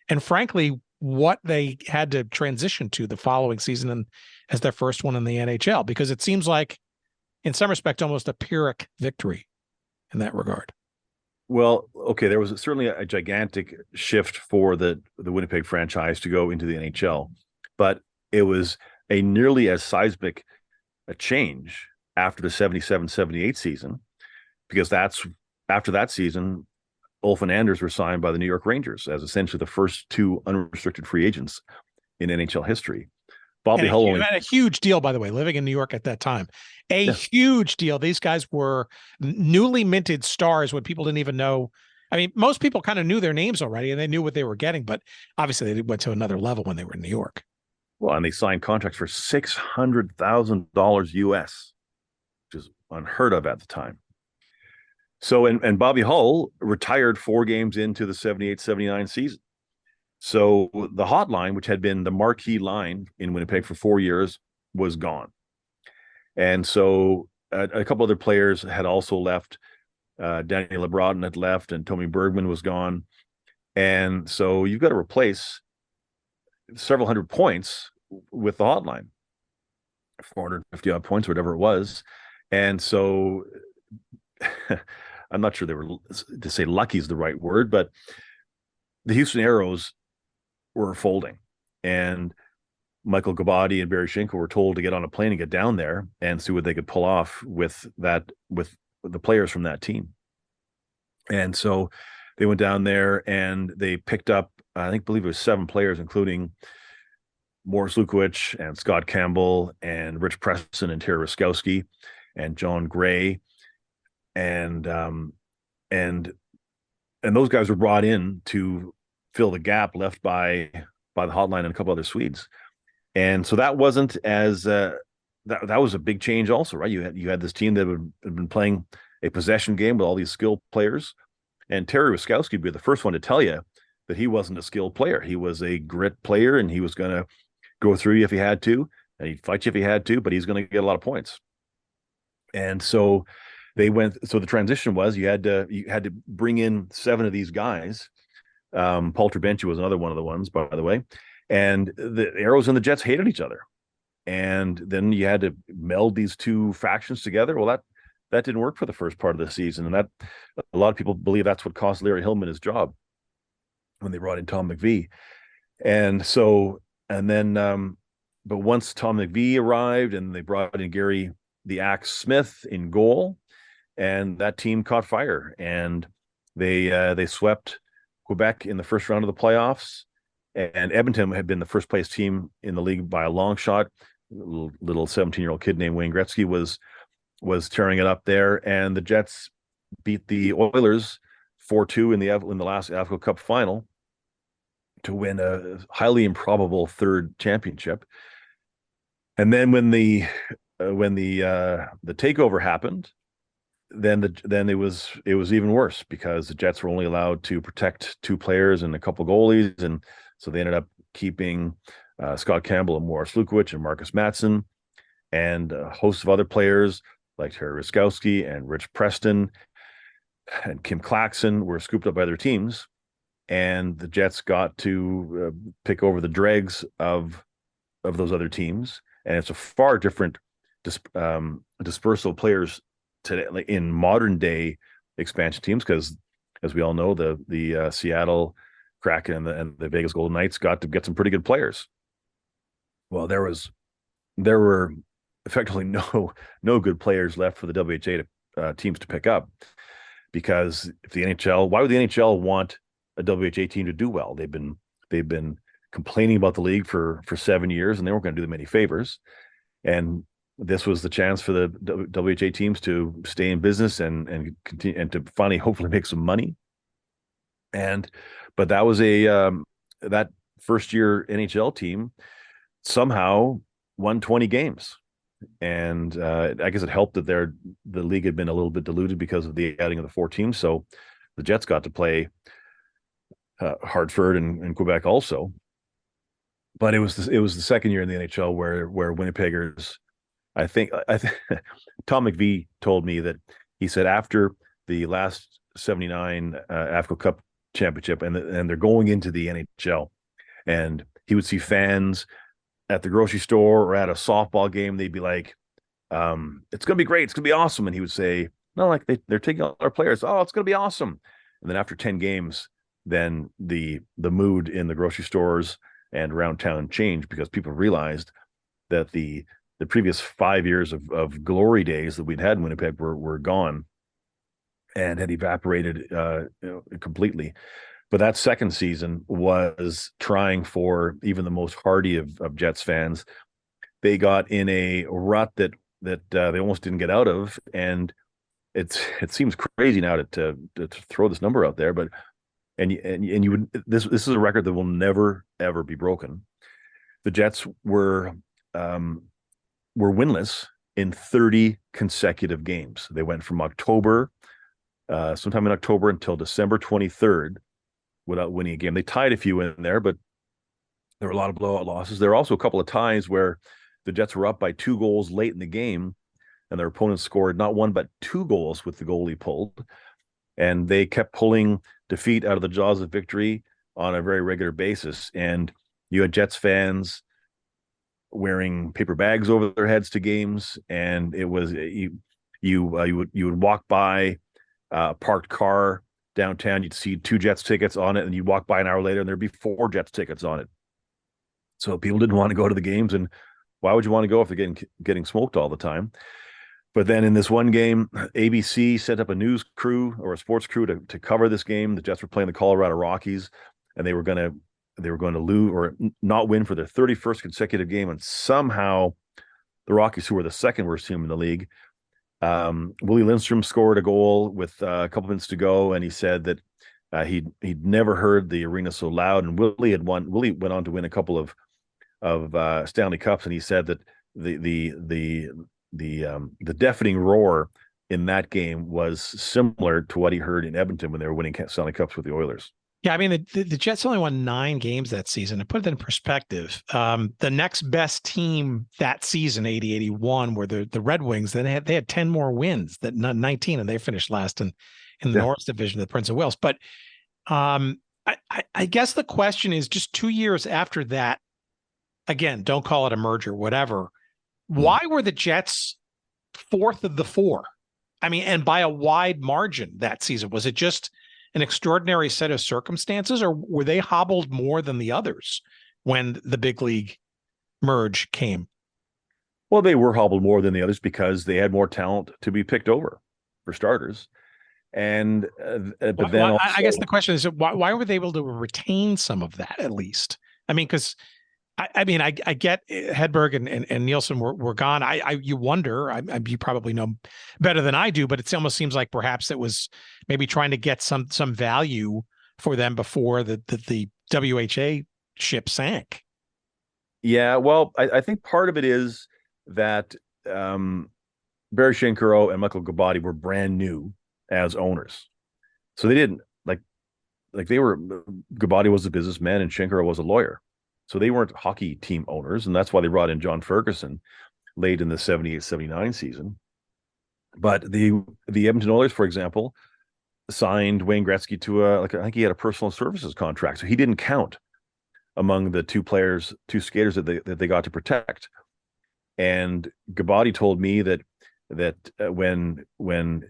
and frankly, what they had to transition to the following season and as their first one in the NHL? Because it seems like, in some respect, almost a Pyrrhic victory in that regard. Well, okay, there was certainly a gigantic shift for the Winnipeg franchise to go into the NHL, but it was a nearly as seismic a change after the 77-78 season, because after that season, Ulf and Anders were signed by the New York Rangers as essentially the first two unrestricted free agents in NHL history. Bobby Hull had a huge deal, by the way, living in New York at that time. Huge deal. These guys were newly minted stars when people didn't even know. I mean, most people kind of knew their names already and they knew what they were getting, but obviously they went to another level when they were in New York. Well, and they signed contracts for $600,000 US, which is unheard of at the time. So, and Bobby Hull retired 4 games into the 78-79 season. So the hotline, which had been the marquee line in Winnipeg for 4 years, was gone. And so a couple other players had also left. Danny LeBron had left, and Tommy Bergman was gone. And so you've got to replace several hundred points with the hotline, 450 odd points, whatever it was. And so I'm not sure they were, to say lucky is the right word, but the Houston Aeros were folding, and Michael Gabati and Barry Schinkel were told to get on a plane and get down there and see what they could pull off with the players from that team. And so they went down there and they picked up, believe it was 7 players, including Morris Lukowich and Scott Campbell and Rich Preston and Terry Ruskowski and John Gray. And those guys were brought in to fill the gap left by the hotline and a couple other Swedes. And so that wasn't as that was a big change also, right? You had this team that had been playing a possession game with all these skilled players, and Terry Ruskowski would be the first one to tell you that he wasn't a skilled player. He was a grit player, and he was going to go through you if he had to, and he'd fight you if he had to, but he's going to get a lot of points. And so so the transition was you had to bring in 7 of these guys. Paul Trebenchi was another one of the ones, by the way. And the Aeros and the Jets hated each other. And then you had to meld these two factions together. Well, that didn't work for the first part of the season. And that a lot of people believe that's what cost Larry Hillman his job when they brought in Tom McVie. And so, and then, but once Tom McVie arrived and they brought in Gary the Axe Smith in goal, and that team caught fire, and they swept Quebec in the first round of the playoffs. And Edmonton had been the first place team in the league by a long shot. Little 17-year-old kid named Wayne Gretzky was tearing it up there, and the Jets beat the Oilers 4-2 in the last AFCO Cup final to win a highly improbable 3rd championship. And then when the takeover happened, then it was even worse, because the Jets were only allowed to protect 2 players and a couple goalies, and so they ended up keeping Scott Campbell and Morris Lukowich and Marcus Mattson and a host of other players like Terry Ruskowski and Rich Preston and Kim Claxon were scooped up by their teams, and the Jets got to pick over the dregs of those other teams. And it's a far different dispersal of players today, like in modern day expansion teams, because as we all know, the Seattle Kraken and the Vegas Golden Knights got to get some pretty good players. Well, there was there were effectively no good players left for the WHA teams to pick up, because if the NHL, why would the NHL want a WHA team to do well? They've been complaining about the league for 7 years, and they weren't going to do them any favors. And this was the chance for the WHA teams to stay in business and continue, and to finally hopefully make some money. But that was that first year NHL team somehow won 20 games. And I guess it helped that the league had been a little bit diluted because of the adding of the 4 teams. So the Jets got to play Hartford and Quebec also. But it was the second year in the NHL where Winnipeggers, I think Tom McVie told me that he said after the last 79 AFCO Cup championship and they're going into the NHL, and he would see fans at the grocery store or at a softball game, they'd be like, it's going to be great. It's going to be awesome. And he would say, no, like they're taking all our players. Oh, it's going to be awesome. And then after 10 games, then the mood in the grocery stores and around town changed, because people realized that the previous 5 years of glory days that we'd had in Winnipeg were gone and had evaporated completely. But that second season was trying for even the most hardy of Jets fans. They got in a rut that they almost didn't get out of, and it seems crazy now to throw this number out there, but you would this is a record that will never ever be broken. The Jets were winless in 30 consecutive games. They went from sometime in October until December 23rd. Without winning a game. They tied a few in there, but there were a lot of blowout losses. There were also a couple of ties where the Jets were up by 2 goals late in the game, and their opponents scored not 1 but 2 goals with the goalie pulled, and they kept pulling defeat out of the jaws of victory on a very regular basis. And you had Jets fans wearing paper bags over their heads to games, and it was you would walk by a parked car downtown, you'd see 2 Jets tickets on it, and you'd walk by an hour later and there'd be 4 Jets tickets on it. So people didn't want to go to the games, and why would you want to go if they're getting smoked all the time? But then in this one game, ABC set up a news crew or a sports crew to cover this game. The Jets were playing the Colorado Rockies, and they were going to lose or not win for their 31st consecutive game, and somehow the Rockies, who were the second worst team in the league, Willie Lindstrom scored a goal with a couple minutes to go, and he said that he'd never heard the arena so loud. And Willie went on to win a couple of Stanley Cups, and he said that the deafening roar in that game was similar to what he heard in Edmonton when they were winning Stanley Cups with the Oilers. Yeah, I mean, the Jets only won 9 games that season. To put it in perspective, the next best team that season, 80-81, were the Red Wings. Then they had 10 more wins, 19, and they finished last in the Norris division of the Prince of Wales. But I guess the question is, just 2 years after that, again, don't call it a merger, whatever, why were the Jets 4th of the 4? I mean, and by a wide margin that season. Was it just an extraordinary set of circumstances, or were they hobbled more than the others when the big league merge came? Well, they were hobbled more than the others because they had more talent to be picked over, for starters. And but then also, I guess the question is, why were they able to retain some of that at least? I mean, because I get Hedberg and Nilsson were gone. You wonder. You probably know better than I do, but it almost seems like perhaps it was maybe trying to get some value for them before the WHA ship sank. Yeah, well, I think part of it is that Barry Shinkaro and Michael Gabati were brand new as owners, so they didn't like they were. Gabati was a businessman and Shinkaro was a lawyer. So they weren't hockey team owners, and that's why they brought in John Ferguson late in the 78-79 season. But the Edmonton Oilers, for example, signed Wayne Gretzky to I think he had a personal services contract, so he didn't count among the 2 skaters that they got to protect. And Gabati told me that when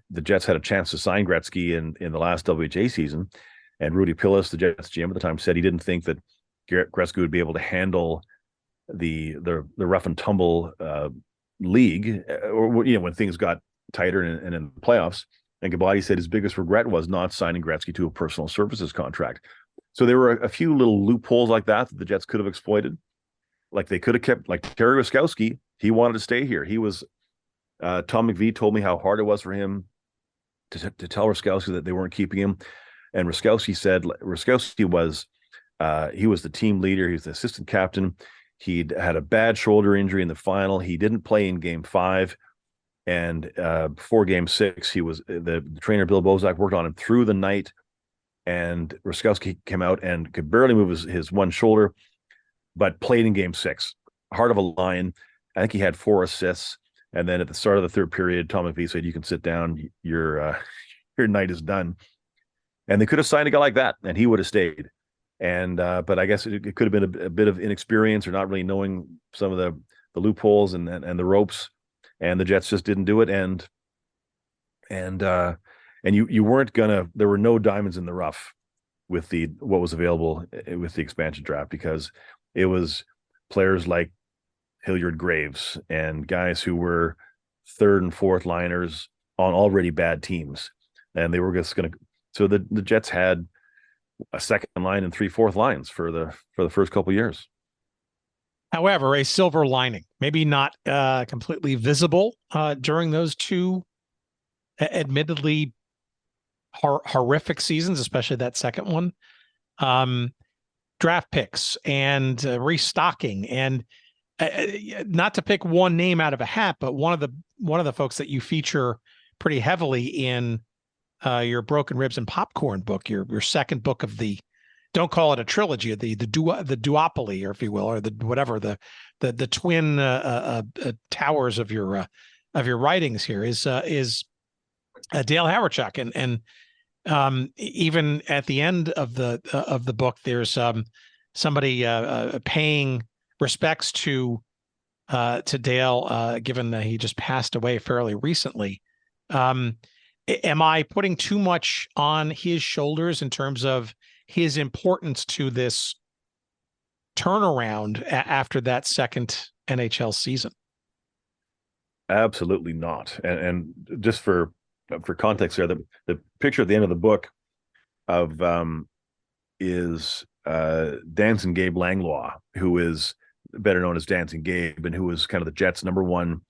the Jets had a chance to sign Gretzky in the last WHA season, and Rudy Pillis, the Jets GM at the time, said he didn't think that Gretzky would be able to handle the rough and tumble league, or when things got tighter and in the playoffs. And Gabati said his biggest regret was not signing Gretzky to a personal services contract. So there were a few little loopholes like that the Jets could have exploited. Like they could have kept, like Terry Ruskowski, he wanted to stay here. He was Tom McVie told me how hard it was for him to tell Ruskowski that they weren't keeping him. And Ruskowski said Ruskowski was he was the team leader. He was the assistant captain. He'd had a bad shoulder injury in the final. He didn't play in Game 5. And before Game 6, he was the trainer Bill Bozak worked on him through the night, and Ruskowski came out and could barely move his one shoulder, but played in Game 6. Heart of a lion. I think he had 4 assists. And then at the start of the third period, Tom McVie said, "You can sit down. Your night is done." And they could have signed a guy like that, and he would have stayed. And but I guess it could have been a bit of inexperience or not really knowing some of the loopholes and the ropes. And the Jets just didn't do it, and you weren't gonna. There were no diamonds in the rough with what was available with the expansion draft, because it was players like Hilliard Graves and guys who were third and fourth liners on already bad teams, and they were just gonna. So the Jets had a second line and 3 fourth lines for the first couple of years. However, a silver lining, maybe not completely visible during those 2 admittedly horrific seasons, especially that second one. Draft picks and restocking, and not to pick one name out of a hat, but one of the folks that you feature pretty heavily in your Broken Ribs and Popcorn book, your second book of the. Don't call it a trilogy, the duopoly, or if you will, or the whatever the twin towers of your writings here is Dale Hawerchuk, and even at the end of the book, there's somebody paying respects to Dale, given that he just passed away fairly recently. Am I putting too much on his shoulders in terms of his importance to this turnaround after that second NHL season? Absolutely not. And just for context there, the picture at the end of the book of is Dancing Gabe Langlois, who is better known as Dancing Gabe, and who was kind of the Jets' #1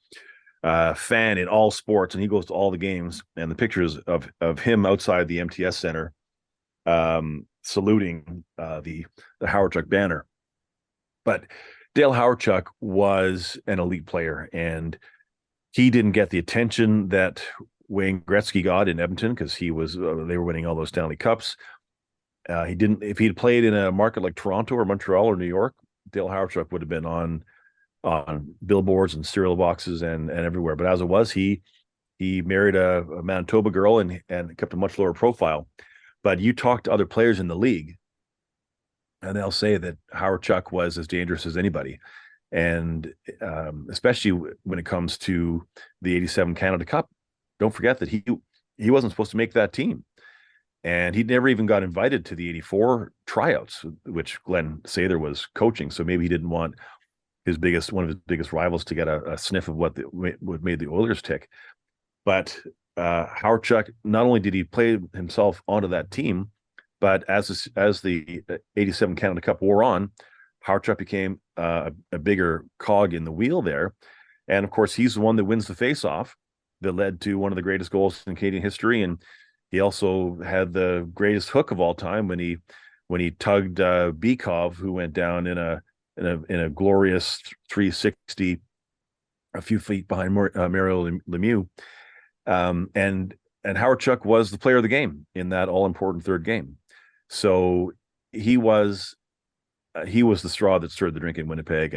fan in all sports, and he goes to all the games. And the pictures of him outside the MTS Center saluting the Hawerchuk banner. But Dale Hawerchuk was an elite player, and he didn't get the attention that Wayne Gretzky got in Edmonton, because he was they were winning all those Stanley Cups. He didn't. If he'd played in a market like Toronto or Montreal or New York, Dale Hawerchuk would have been on billboards and cereal boxes and everywhere. But as it was, he married a Manitoba girl and kept a much lower profile. But you talk to other players in the league, and they'll say that Hawerchuk was as dangerous as anybody. And especially when it comes to the 87 Canada Cup, don't forget that he wasn't supposed to make that team. And he never even got invited to the 84 tryouts, which Glenn Sather was coaching. So maybe he didn't want one of his biggest rivals to get a sniff of what made the Oilers tick. But Hawerchuk, not only did he play himself onto that team, but as the 87 Canada Cup wore on, Hawerchuk became a bigger cog in the wheel there. And of course, he's the one that wins the faceoff that led to one of the greatest goals in Canadian history. And he also had the greatest hook of all time when he tugged Bykov, who went down in a glorious 360 a few feet behind Mario Lemieux. And Hawerchuk was the player of the game in that all-important third game. So he was the straw that stirred the drink in Winnipeg.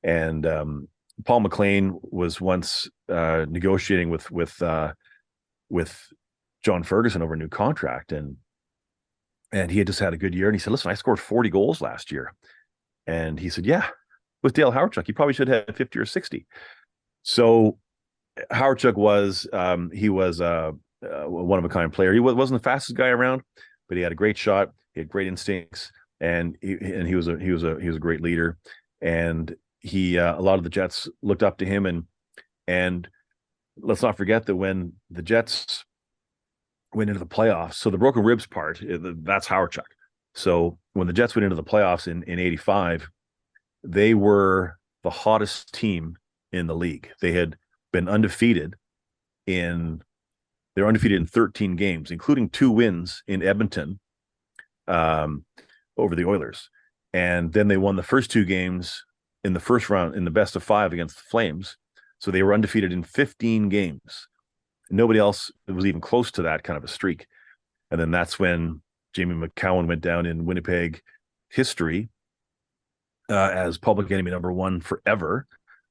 And Paul McLean was once negotiating with John Ferguson over a new contract, and he had just had a good year. And he said, "Listen, I scored 40 goals last year." And he said, "Yeah, with Dale Hawerchuk, you probably should have 50 or 60. So Hawerchuk was a one-of-a-kind player. He wasn't the fastest guy around, but he had a great shot. He had great instincts, and he was a great leader. And a lot of the Jets looked up to him, and let's not forget that when the Jets went into the playoffs, so the broken ribs part, that's Howard. So when the Jets went into the playoffs in 85, they were the hottest team in the league. They had been undefeated in 13 games, including 2 wins in Edmonton over the Oilers. And then they won the first 2 games in the first round in the best of 5 against the Flames. So they were undefeated in 15 games. Nobody else was even close to that kind of a streak. And then that's when Jamie McCowan went down in Winnipeg history as public enemy number 1 forever,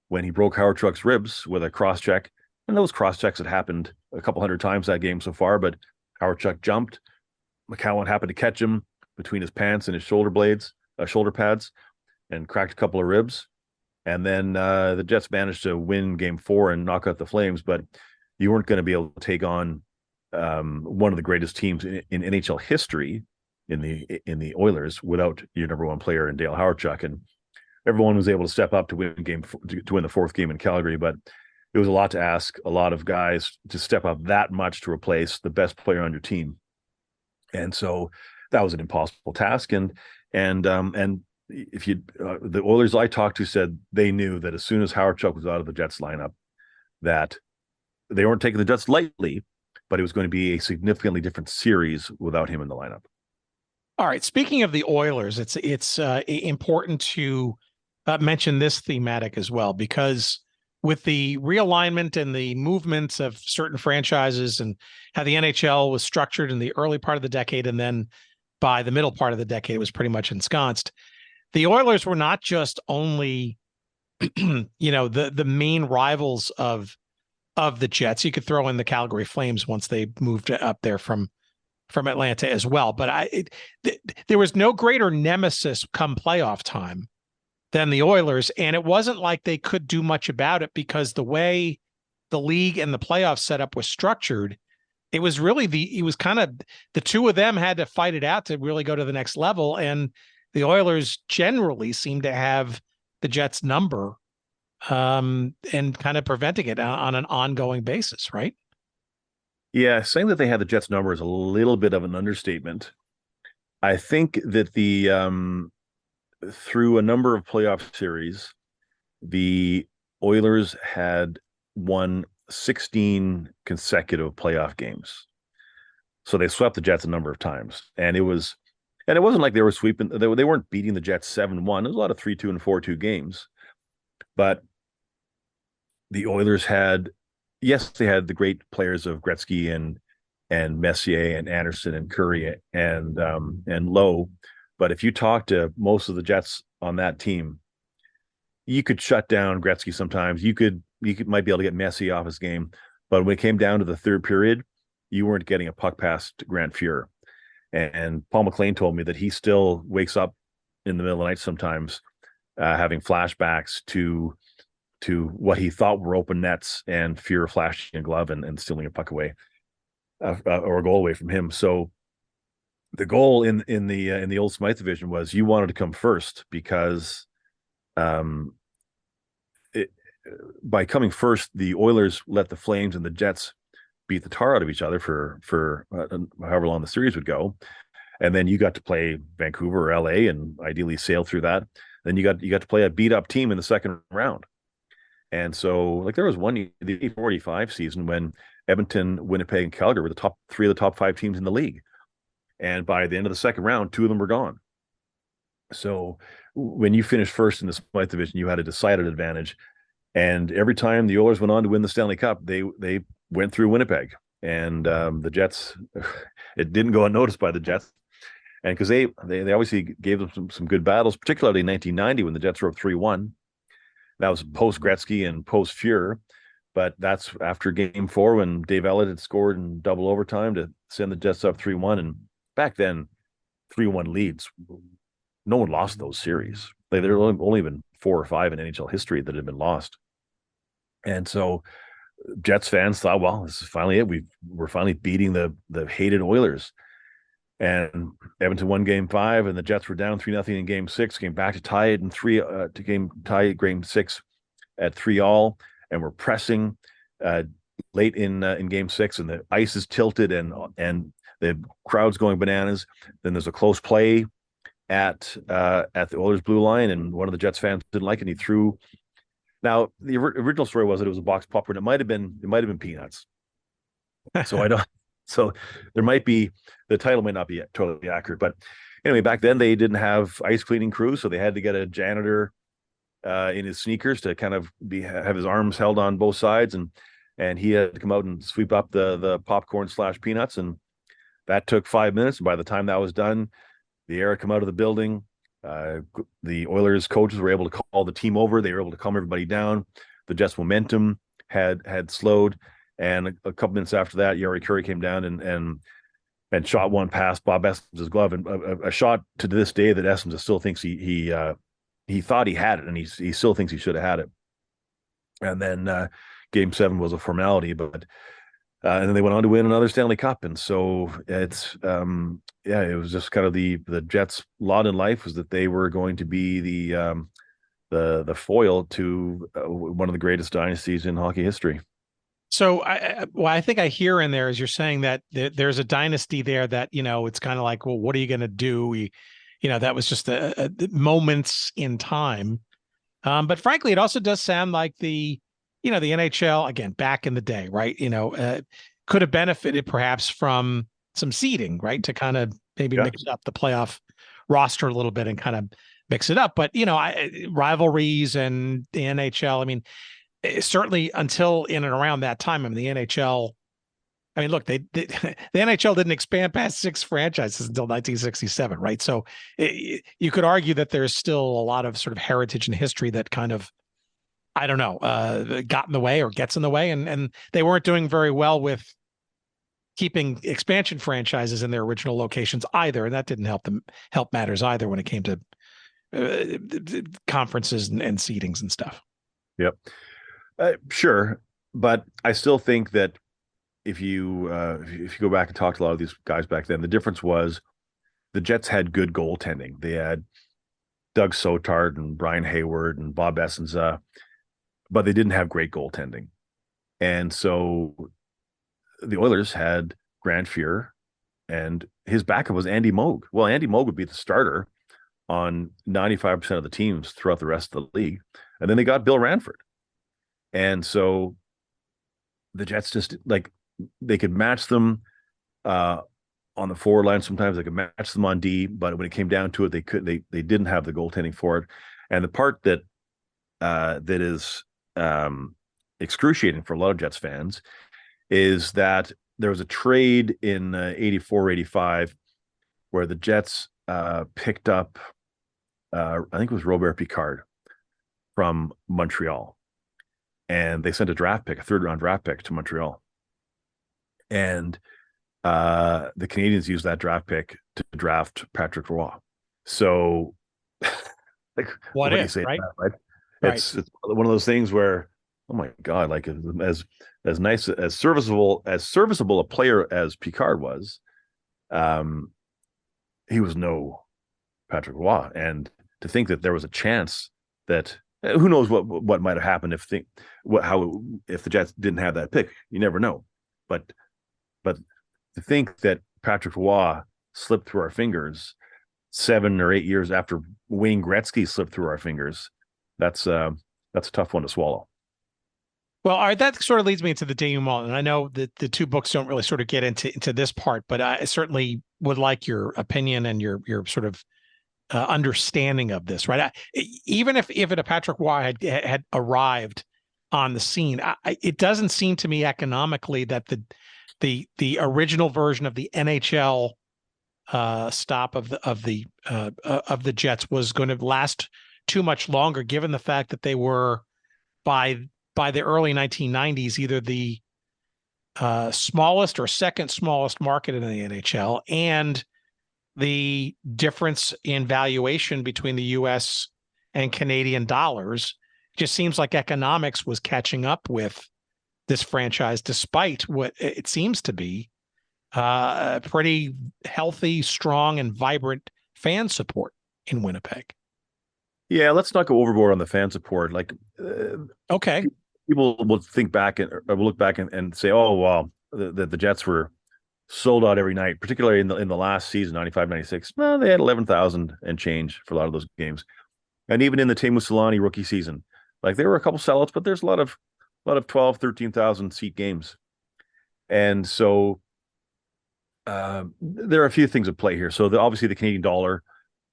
when he broke Howard Chuck's ribs with a cross-check. And those cross-checks had happened a couple hundred times that game so far, but Howard Chuck jumped. McCowan happened to catch him between his pants and his shoulder pads, and cracked a couple of ribs. And then the Jets managed to win game 4 and knock out the Flames, but you weren't going to be able to take on one of the greatest teams in NHL history in the Oilers without your number 1 player in Dale Hawerchuk. And everyone was able to step up to win the 4th game in Calgary, but it was a lot to ask a lot of guys to step up that much to replace the best player on your team. And so that was an impossible task. And if the Oilers I talked to said they knew that as soon as Howard Chuck was out of the Jets lineup, that they weren't taking the Jets lightly, but it was going to be a significantly different series without him in the lineup. All right. Speaking of the Oilers, it's important to mention this thematic as well, because with the realignment and the movements of certain franchises and how the NHL was structured in the early part of the decade, and then by the middle part of the decade, it was pretty much ensconced. The Oilers were not just only, the main rivals of the Jets. You could throw in the Calgary Flames once they moved up there from Atlanta as well. But there was no greater nemesis come playoff time than the Oilers. And it wasn't like they could do much about it, because the way the league and the playoff setup was structured, it was kind of the two of them had to fight it out to really go to the next level. And the Oilers generally seem to have the Jets' number and kind of preventing it on an ongoing basis, right? Yeah, saying that they had the Jets' number is a little bit of an understatement. I think that through a number of playoff series, the Oilers had won 16 consecutive playoff games. So they swept the Jets a number of times. And it wasn't like they were sweeping, they weren't beating the Jets 7-1. There's a lot of 3-2 and 4-2 games. But the Oilers they had the great players of Gretzky and Messier and Anderson and Curry and Lowe. But if you talk to most of the Jets on that team, you could shut down Gretzky sometimes. You might be able to get Messier off his game. But when it came down to the third period, you weren't getting a puck past Grant Fuhr. And Paul McLean told me that he still wakes up in the middle of the night sometimes having flashbacks to what he thought were open nets and Fuhr flashing a glove and stealing a puck away or a goal away from him. So the goal in the old Smythe division was you wanted to come first, because by coming first, the Oilers let the Flames and the Jets beat the tar out of each other for however long the series would go. And then you got to play Vancouver or LA and ideally sail through that. Then you got to play a beat up team in the second round. And so, like, there was the 45 season when Edmonton, Winnipeg, and Calgary were the top 3 of the top 5 teams in the league. And by the end of the second round, 2 of them were gone. So when you finished first in the Smythe division, you had a decided advantage. And every time the Oilers went on to win the Stanley Cup, they went through Winnipeg. And the Jets, it didn't go unnoticed by the Jets. And because they obviously gave them some good battles, particularly in 1990 when the Jets were up 3-1. That was post Gretzky and post Fuhr, but that's after game 4 when Dave Ellett had scored in double overtime to send the Jets up 3-1. And back then, 3-1 leads, no one lost those series. There had only been 4 or 5 in NHL history that had been lost. And so Jets fans thought, well, this is finally it. We're finally beating the hated Oilers. And Edmonton won Game 5, and the Jets were down 3-0 in Game 6. Came back to tie it in Game 6 at 3-3, and we're pressing late in Game 6, and the ice is tilted, and the crowd's going bananas. Then there's a close play at the Oilers' blue line, and one of the Jets fans didn't like it, and he threw. Now, the original story was that it was a box popper, and it might have been peanuts. So I don't. So there might be, the title may not be totally accurate, but anyway, back then they didn't have ice cleaning crews, so they had to get a janitor in his sneakers to kind of have his arms held on both sides, and he had to come out and sweep up the popcorn / peanuts, and that took 5 minutes. And by the time that was done, the air had come out of the building. The Oilers coaches were able to call the team over. They were able to calm everybody down. The Jets' momentum had slowed. And a couple minutes after that, Jari Kurri came down and shot one past Bob Essens' glove, and a shot to this day that Essens still thinks he thought he had it, and he still thinks he should have had it. And then Game 7 was a formality, but and then they went on to win another Stanley Cup. And so it's it was just kind of the Jets' lot in life was that they were going to be the foil to one of the greatest dynasties in hockey history. So I think I hear in there is you're saying that there's a dynasty there that, it's kind of like, well, what are you going to do? That was just a moments in time. But frankly, it also does sound like the NHL, again, back in the day, right? Could have benefited perhaps from some seeding, right? To kind of maybe mix up the playoff roster a little bit and kind of mix it up. But, rivalries and the NHL, certainly until in and around that time, the NHL, look, the NHL didn't expand past 6 franchises until 1967, right? So you could argue that there's still a lot of sort of heritage and history that kind of, I don't know, got in the way or gets in the way. And they weren't doing very well with keeping expansion franchises in their original locations either. And that didn't help matters either when it came to conferences and seedings and stuff. Yep. Sure, but I still think that if you go back and talk to a lot of these guys back then, the difference was the Jets had good goaltending. They had Doug Sotard and Brian Hayward and Bob Essens, but they didn't have great goaltending. And so the Oilers had Grant Fuhr, and his backup was Andy Moog. Well, Andy Moog would be the starter on 95% of the teams throughout the rest of the league. And then they got Bill Ranford. And so the Jets just they could match them on the forward line. Sometimes they could match them on D, but when it came down to it, they didn't have the goaltending for it. And the part that is excruciating for a lot of Jets fans is that there was a trade in 84, 85 where the Jets picked up, I think it was Robert Picard from Montreal. And they sent a 3rd-round draft pick to Montreal. And the Canadians used that draft pick to draft Patrick Roy. So, what do you say, right? That, right? It's one of those things where, oh my God, as nice, as serviceable a player as Picard was, he was no Patrick Roy. And to think that there was a chance that, who knows what might have happened if the Jets didn't have that pick? You never know. But to think that Patrick Roy slipped through our fingers 7 or 8 years after Wayne Gretzky slipped through our fingers, that's a tough one to swallow. Well, all right, that sort of leads me into the denouement, and I know that the 2 books don't really sort of get into this part, but I certainly would like your opinion and your sort of understanding of this, right? Even if a Patrick Roy had arrived on the scene, it doesn't seem to me economically that the original version of the NHL stop of the Jets was going to last too much longer, given the fact that they were by the early 1990s either the smallest or second smallest market in the NHL, and the difference in valuation between the U.S. and Canadian dollars just seems like economics was catching up with this franchise, despite what it seems to be pretty healthy, strong, and vibrant fan support in Winnipeg. Yeah, let's not go overboard on the fan support. Like, okay, people will think back and will look back and say, "Oh, wow, the Jets were sold out every night," particularly in the last season, 95, 96. Well, they had 11,000 and change for a lot of those games, and even in the Teemu Selanne rookie season, like there were a couple sellouts, but there's a lot of 12, 13,000 seat games, and so there are a few things at play here. So obviously the Canadian dollar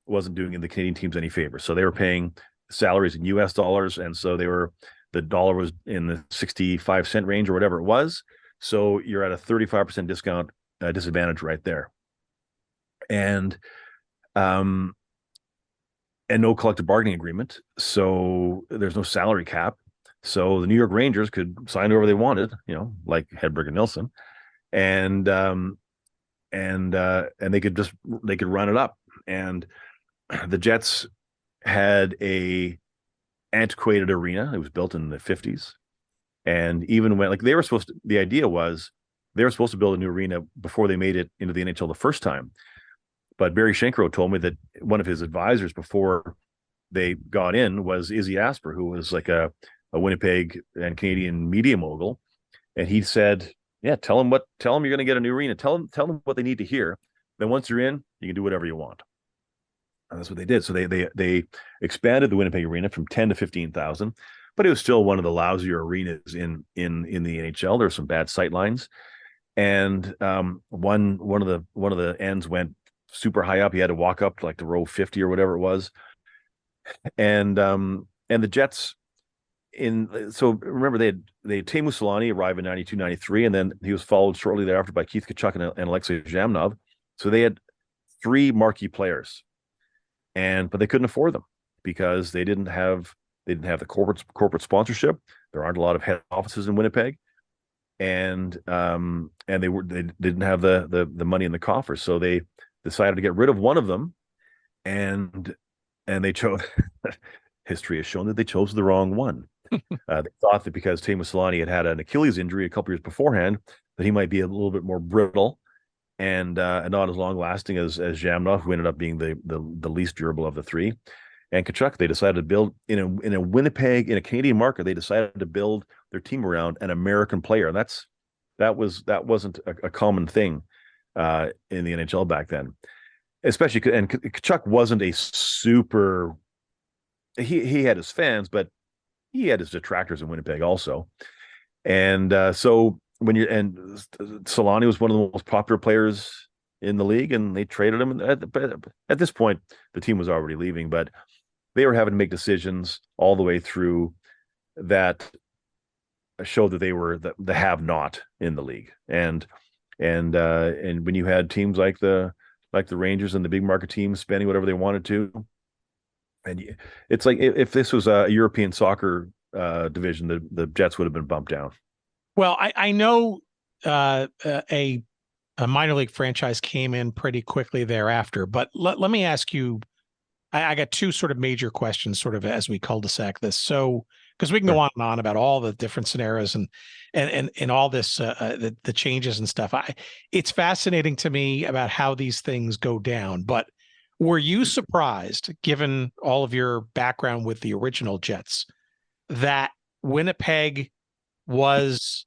wasn't doing the Canadian teams any favor. So they were paying salaries in US dollars. And so the dollar was in the 65-cent range or whatever it was. So you're at a 35% discount disadvantage right there. And no collective bargaining agreement. So there's no salary cap. So the New York Rangers could sign whoever they wanted, like Hedberg and Nilsson. And they could run it up. And the Jets had a antiquated arena. It was built in the 50s. And even when the idea was they were supposed to build a new arena before they made it into the NHL the first time. But Barry Schenkro told me that one of his advisors before they got in was Izzy Asper, who was like a Winnipeg and Canadian media mogul. And he said, yeah, tell them you're going to get a new arena. Tell them what they need to hear. Then once you're in, you can do whatever you want. And that's what they did. So they expanded the Winnipeg arena from 10 to 15,000, but it was still one of the lousier arenas in the NHL. There were some bad sight lines, and one of the ends went super high up. He had to walk up to like the row 50 or whatever it was, and the Jets. So remember they had Teemu Selanne arrive in 92, 93, and then he was followed shortly thereafter by Keith Tkachuk and Alexei Zhamnov. So they had 3 marquee players, but they couldn't afford them because they didn't have the corporate sponsorship. There aren't a lot of head offices in Winnipeg, and they didn't have the money in the coffers. So they decided to get rid of one of them, and they chose. History has shown that they chose the wrong one. They thought that because Teemu Selanne had an Achilles injury a couple years beforehand, that he might be a little bit more brittle and not as long lasting as Zhamnov, who ended up being the least durable of the 3. And Tkachuk, they decided to build in a Winnipeg, in a Canadian market, they decided to build their team around an American player. And that wasn't a common thing in the NHL back then. Especially, and Tkachuk wasn't a super. He had his fans, but he had his detractors in Winnipeg also. And so Selanne was one of the most popular players in the league, and they traded him. At this point, the team was already leaving, but they were having to make decisions all the way through that showed that they were the have-not in the league. And when you had teams like the Rangers and the big market teams spending whatever they wanted to, and it's like if this was a European soccer division, the Jets would have been bumped down. Well, I know a minor league franchise came in pretty quickly thereafter, but let me ask you, I got 2 sort of major questions sort of as we cul-de-sac this. So, because we can go on and on about all the different scenarios and all this, the changes and stuff. It's fascinating to me about how these things go down, but were you surprised, given all of your background with the original Jets, that Winnipeg was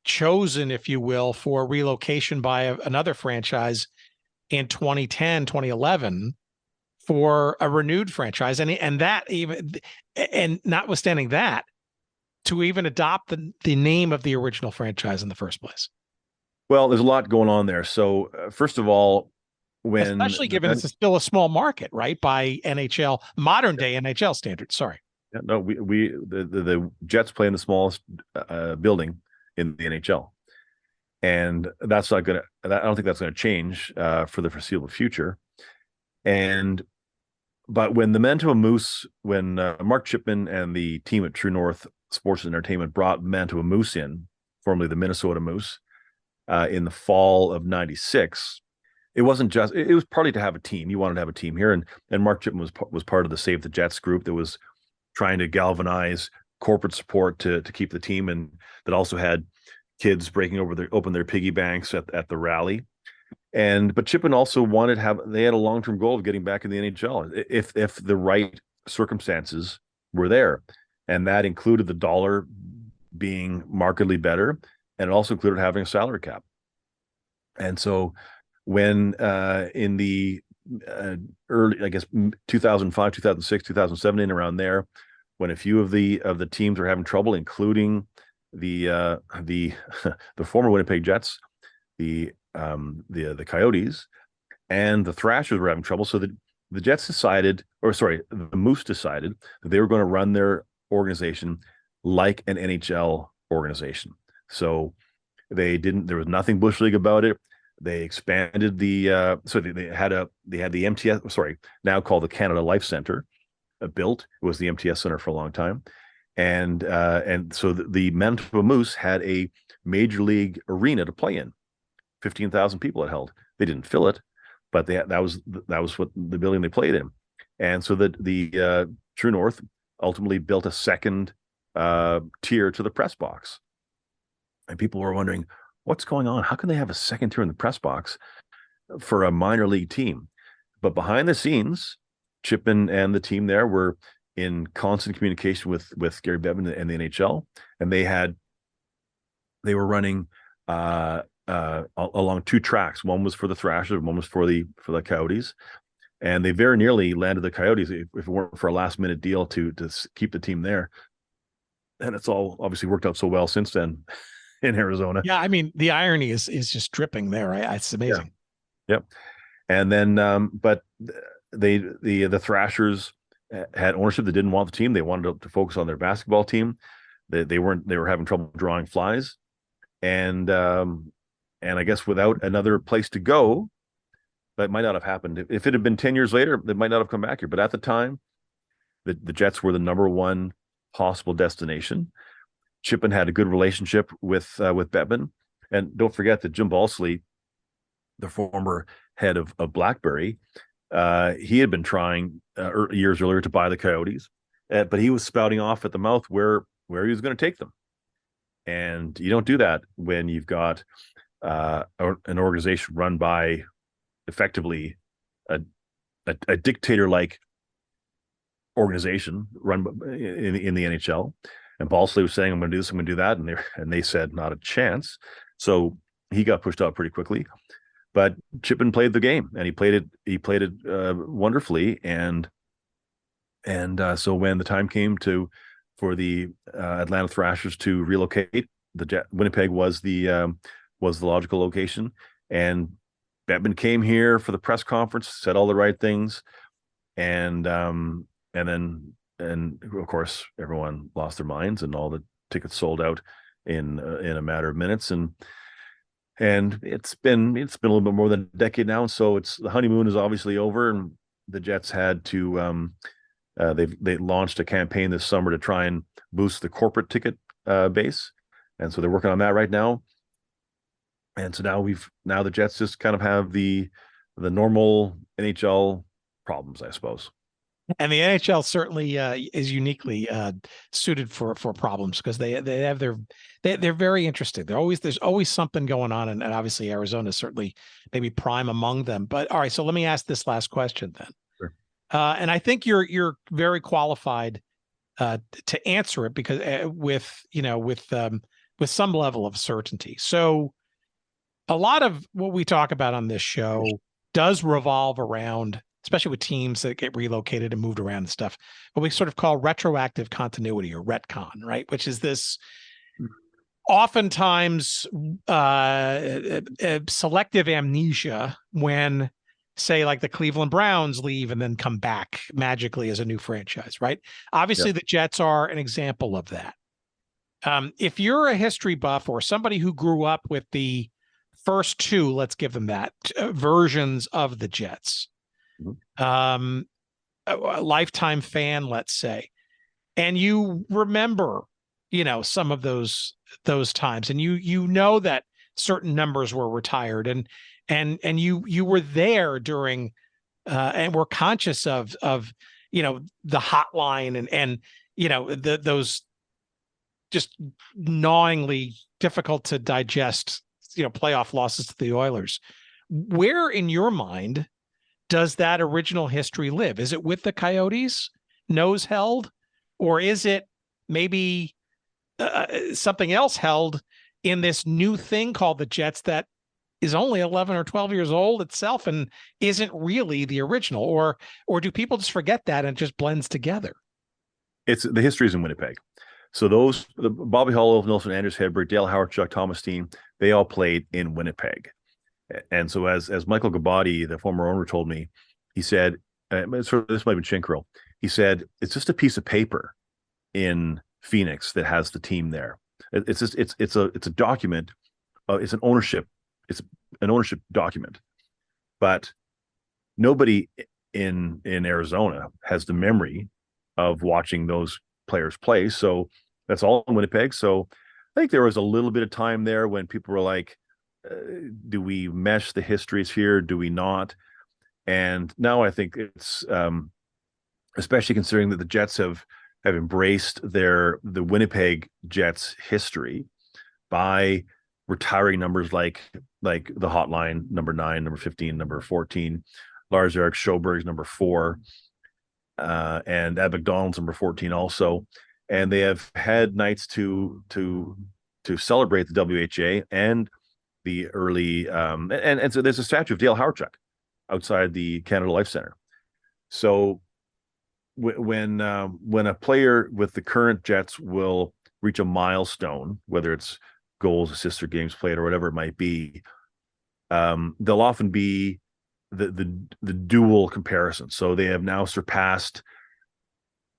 chosen, if you will, for relocation by another franchise in 2010, 2011 for a renewed franchise? And that even, and notwithstanding that, to even adopt the name of the original franchise in the first place? Well, there's a lot going on there. So first of all, especially given it's still a small market, right? By NHL, modern day NHL standards. Sorry. Yeah, no, the Jets play in the smallest building in the NHL, and that's not going to. I don't think that's going to change for the foreseeable future. But when the Manitoba Moose, when Mark Chipman and the team at True North Sports and Entertainment brought Manitoba Moose in, formerly the Minnesota Moose, in the fall of '96. It wasn't just. It was partly to have a team. You wanted to have a team here, and Mark Chipman was part of the Save the Jets group that was trying to galvanize corporate support to keep the team, and that also had kids breaking open their piggy banks at the rally. But Chipman also they had a long-term goal of getting back in the NHL if the right circumstances were there. And that included the dollar being markedly better, and it also included having a salary cap. And so when in the early, I guess 2005, 2006, 2007, around there, when a few of the teams were having trouble, including the former Winnipeg Jets, the Coyotes, and the Thrashers were having trouble. So the Moose decided that they were going to run their organization like an NHL organization. So there was nothing Bush League about it. They expanded they had the MTS, now called the Canada Life Center, built. It was the MTS Center for a long time. And so the Manitoba Moose had a major league arena to play in. 15,000 people it held. They didn't fill it, but that was what the building they played in. And so the True North ultimately built a second tier to the press box. And people were wondering, what's going on? How can they have a second tier in the press box for a minor league team? But behind the scenes, Chipman and the team there were in constant communication with Gary Bettman and the NHL, and they were running along two tracks. One was for the Thrashers, one was for the Coyotes, and they very nearly landed the Coyotes if it weren't for a last minute deal to keep the team there. And it's all obviously worked out so well since then in Arizona. Yeah, I mean, the irony is just dripping there. Right? It's amazing. Yeah. Yep. And then, but the Thrashers had ownership that didn't want the team. They wanted to focus on their basketball team. They were having trouble drawing flies, and I guess without another place to go, that might not have happened. If it had been 10 years later, they might not have come back here. But at the time, the Jets were the number one possible destination. Chipman had a good relationship with Bettman, and don't forget that Jim Balsley, the former head of BlackBerry, he had been trying years earlier to buy the Coyotes, but he was spouting off at the mouth where he was going to take them. And you don't do that when you've got an organization run by effectively a dictator-like organization run in the NHL. And Balsley was saying, I'm going to do this, I'm going to do that. And they said, not a chance. So he got pushed out pretty quickly. But Chipman played the game, and he played it wonderfully. And so when the time came for the Atlanta Thrashers to relocate, Winnipeg was the logical location. And Bettman came here for the press conference, said all the right things, and then of course everyone lost their minds, and all the tickets sold out in a matter of minutes. And it's been a little bit more than a decade now, so the honeymoon is obviously over, and the Jets had to they launched a campaign this summer to try and boost the corporate ticket base, and so they're working on that right now. And so now the Jets just kind of have the normal NHL problems, I suppose. And the NHL certainly is uniquely suited for problems, because they're very interesting. There's always something going on, and obviously Arizona is certainly maybe prime among them. But all right, so let me ask this last question then. Sure. And I think you're very qualified to answer it, because with some level of certainty. So a lot of what we talk about on this show does revolve around, especially with teams that get relocated and moved around and stuff, what we sort of call retroactive continuity, or retcon, right? Which is this oftentimes selective amnesia when, say, like the Cleveland Browns leave and then come back magically as a new franchise, right? Obviously, the Jets are an example of that. If you're a history buff or somebody who grew up with the first two, let's give them that, versions of the Jets, a lifetime fan, let's say, and you remember, some of those times, and you know that certain numbers were retired, and you were there during, and were conscious of the hotline and those just gnawingly difficult to digest, playoff losses to the Oilers. Where in your mind does that original history live? Is it with the Coyotes, nose held, or is it maybe something else held in this new thing called the Jets that is only 11 or 12 years old itself and isn't really the original? Or do people just forget that and it just blends together? It's the history is in Winnipeg. So the Bobby Hull, Nilsson, Anders Hedberg, Dale Hawerchuk, Thomas Steen, they all played in Winnipeg. And so as Michael Gabati, the former owner, told me, he said, this might have been Shinkro, he said, it's just a piece of paper in Phoenix that has the team there. It's a document. It's an ownership document, but nobody in Arizona has the memory of watching those players play. So that's all in Winnipeg. So I think there was a little bit of time there when people were like, do we mesh the histories here? Do we not? And now I think it's, especially considering that the Jets have embraced the Winnipeg Jets history by retiring numbers like the hotline, number 9, number 15, number 14, Lars Erik Sjoberg's number 4, and Ed McDonald's number 14 also. And they have had nights to celebrate the WHA and the early and so there's a statue of Dale Hawerchuk outside the Canada Life Center. So when a player with the current Jets will reach a milestone, whether it's goals, assists, or games played, or whatever it might be, they'll often be the dual comparison. So they have now surpassed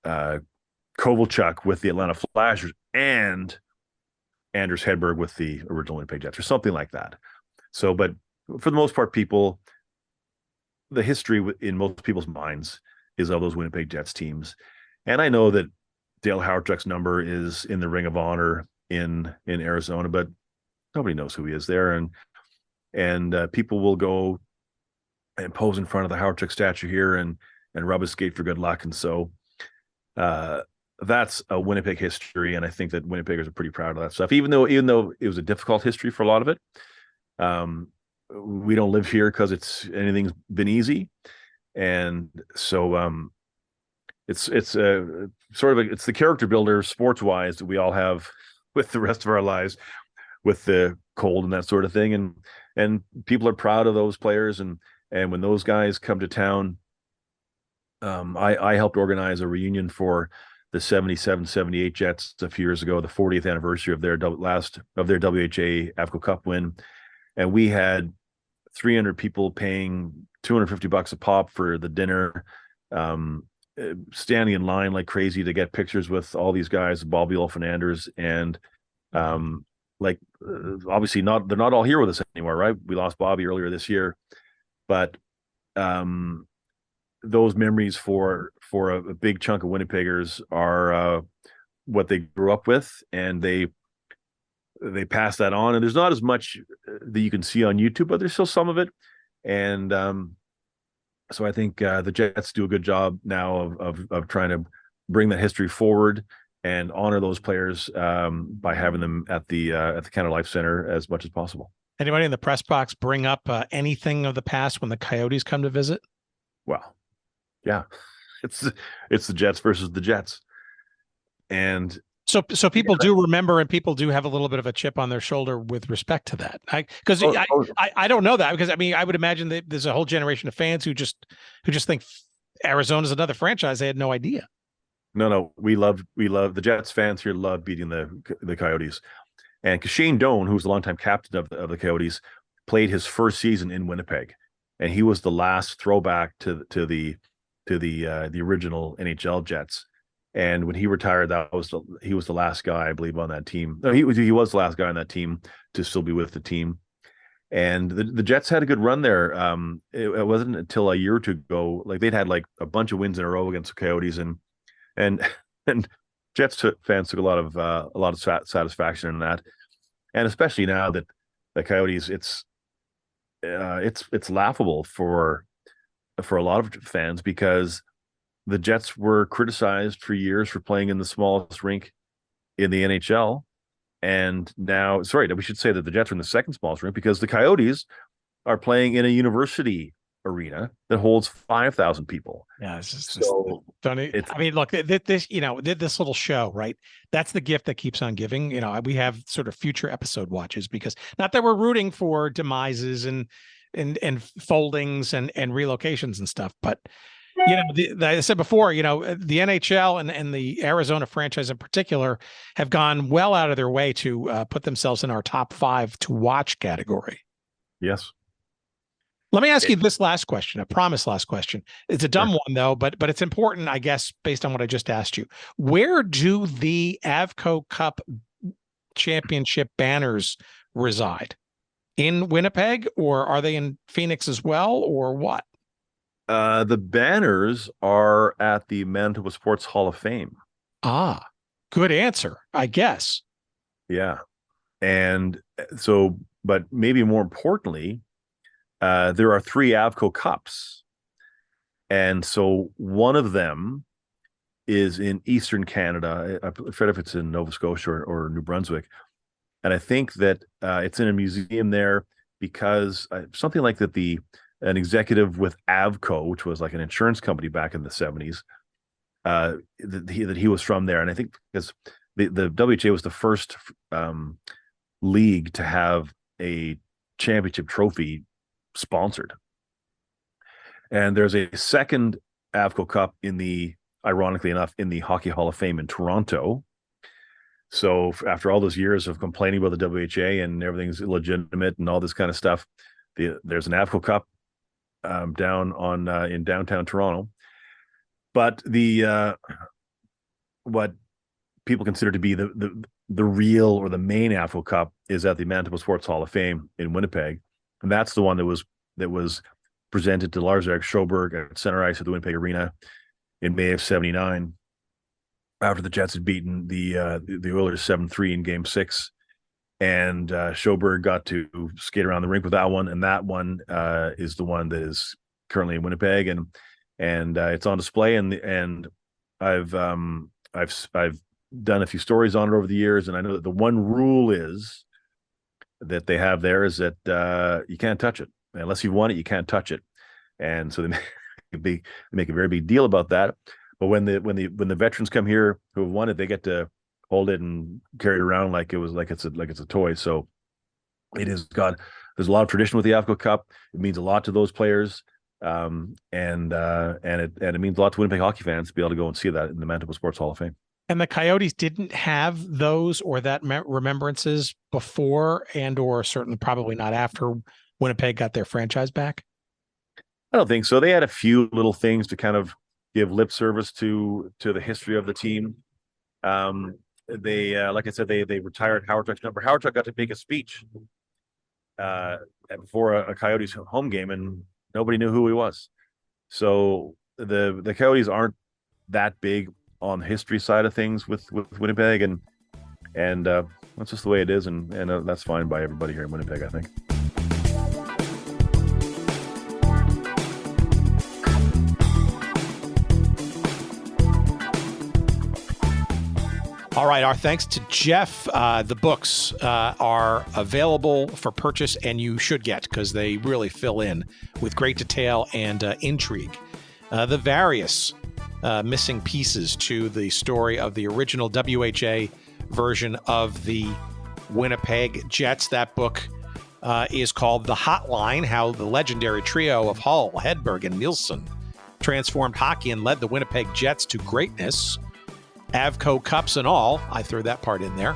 Kovalchuk with the Atlanta Thrashers and Anders Hedberg with the original Winnipeg Jets, or something like that. So, but for the most part, the history in most people's minds is of those Winnipeg Jets teams. And I know that Dale Hawerchuk's number is in the Ring of Honor in Arizona, but nobody knows who he is there. And people will go and pose in front of the Hawerchuk statue here and rub his skate for good luck. And so that's a Winnipeg history, and I think that Winnipeggers are pretty proud of that stuff. Even though it was a difficult history for a lot of it, we don't live here because anything's been easy, and so it's sort of it's the character builder sports wise that we all have with the rest of our lives, with the cold and that sort of thing, and people are proud of those players, and when those guys come to town, I helped organize a reunion for the 77-78 Jets a few years ago, the 40th anniversary of their WHA AFCO Cup win. And we had 300 people paying $250 a pop for the dinner, standing in line like crazy to get pictures with all these guys, Bobby Ulf and Anders. And obviously they're not all here with us anymore, right? We lost Bobby earlier this year, but those memories for a big chunk of Winnipeggers are what they grew up with, and they pass that on. And there's not as much that you can see on YouTube, but there's still some of it. And so I think the Jets do a good job now of trying to bring that history forward and honor those players by having them at the Canada Life Center as much as possible. Anybody in the press box bring up anything of the past when the Coyotes come to visit? Well, yeah, it's the Jets versus the Jets, and so people do remember, and people do have a little bit of a chip on their shoulder with respect to that. I don't know that, because I mean I would imagine that there's a whole generation of fans who just think Arizona's another franchise. They had no idea. No, we love the Jets fans here love beating the Coyotes, and Shane Doan, who's the longtime captain of the Coyotes, played his first season in Winnipeg, and he was the last throwback to the original NHL Jets. And when he retired, he was the last guy, I believe, on that team. No, he was the last guy on that team to still be with the team. And the Jets had a good run there. It wasn't until a year or two ago, like they'd had like a bunch of wins in a row against the Coyotes, and Jets fans took a lot of satisfaction in that. And especially now that the Coyotes, it's laughable for a lot of fans, because the Jets were criticized for years for playing in the smallest rink in the NHL. And now, we should say that the Jets are in the second smallest rink because the Coyotes are playing in a university arena that holds 5,000 people. Yeah, it's just so funny. I mean, look, this this little show, right? That's the gift that keeps on giving. We have sort of future episode watches because not that we're rooting for demises and foldings and relocations and stuff, but I said before, the NHL and the Arizona franchise in particular have gone well out of their way to put themselves in our top 5 to watch category. Yes. Let me ask you this last question. I promise last question. It's a dumb one though, but it's important, I guess, based on what I just asked you. Where do the Avco Cup championship banners reside? In Winnipeg, or are they in Phoenix as well, or what? The banners are at the Manitoba Sports Hall of Fame. Ah, good answer, I guess. Yeah. And so, but maybe more importantly, there are 3 Avco Cups. And so one of them is in Eastern Canada. I forget if it's in Nova Scotia or New Brunswick. And I think that it's in a museum there because something like that an executive with Avco, which was like an insurance company back in the 70s, that he was from there. And I think because the WHA was the first league to have a championship trophy sponsored. And there's a second Avco Cup ironically enough, in the Hockey Hall of Fame in Toronto. So after all those years of complaining about the WHA and everything's illegitimate and all this kind of stuff, there's an Avco Cup down on in downtown Toronto. But what people consider to be the real or the main Avco Cup is at the Manitoba Sports Hall of Fame in Winnipeg, and that's the one that was presented to Lars-Erik Sjoberg at center ice at the Winnipeg Arena in May of '79, after the Jets had beaten the Oilers 7-3 in Game 6, and Sjoberg got to skate around the rink with that one, and that one is the one that is currently in Winnipeg, and it's on display, and I've done a few stories on it over the years, and I know that the one rule is that they have there is that you can't touch it unless you've won it. You can't touch it, and so they make a very big deal about that. But when the veterans come here who have won it, they get to hold it and carry it around like it's a toy. So there's a lot of tradition with the Avco Cup. It means a lot to those players, and it means a lot to Winnipeg hockey fans to be able to go and see that in the Manitoba Sports Hall of Fame. And the Coyotes didn't have those or that remembrances before, or certainly probably not after Winnipeg got their franchise back? I don't think so. They had a few little things to kind of give lip service to the history of the team. They like I said, they retired Howard Chuck's number. Howard Chuck got to make a speech before a Coyotes home game, and nobody knew who he was. So the Coyotes aren't that big on the history side of things with Winnipeg, and that's just the way it is, and that's fine by everybody here in Winnipeg, I think. All right, our thanks to Geoff. The books are available for purchase, and you should get, because they really fill in with great detail and intrigue. The various missing pieces to the story of the original WHA version of the Winnipeg Jets. That book is called The Hotline: How the Legendary Trio of Hull, Hedberg, and Nilsson transformed hockey and led the Winnipeg Jets to greatness. Avco Cups and all. I threw that part in there.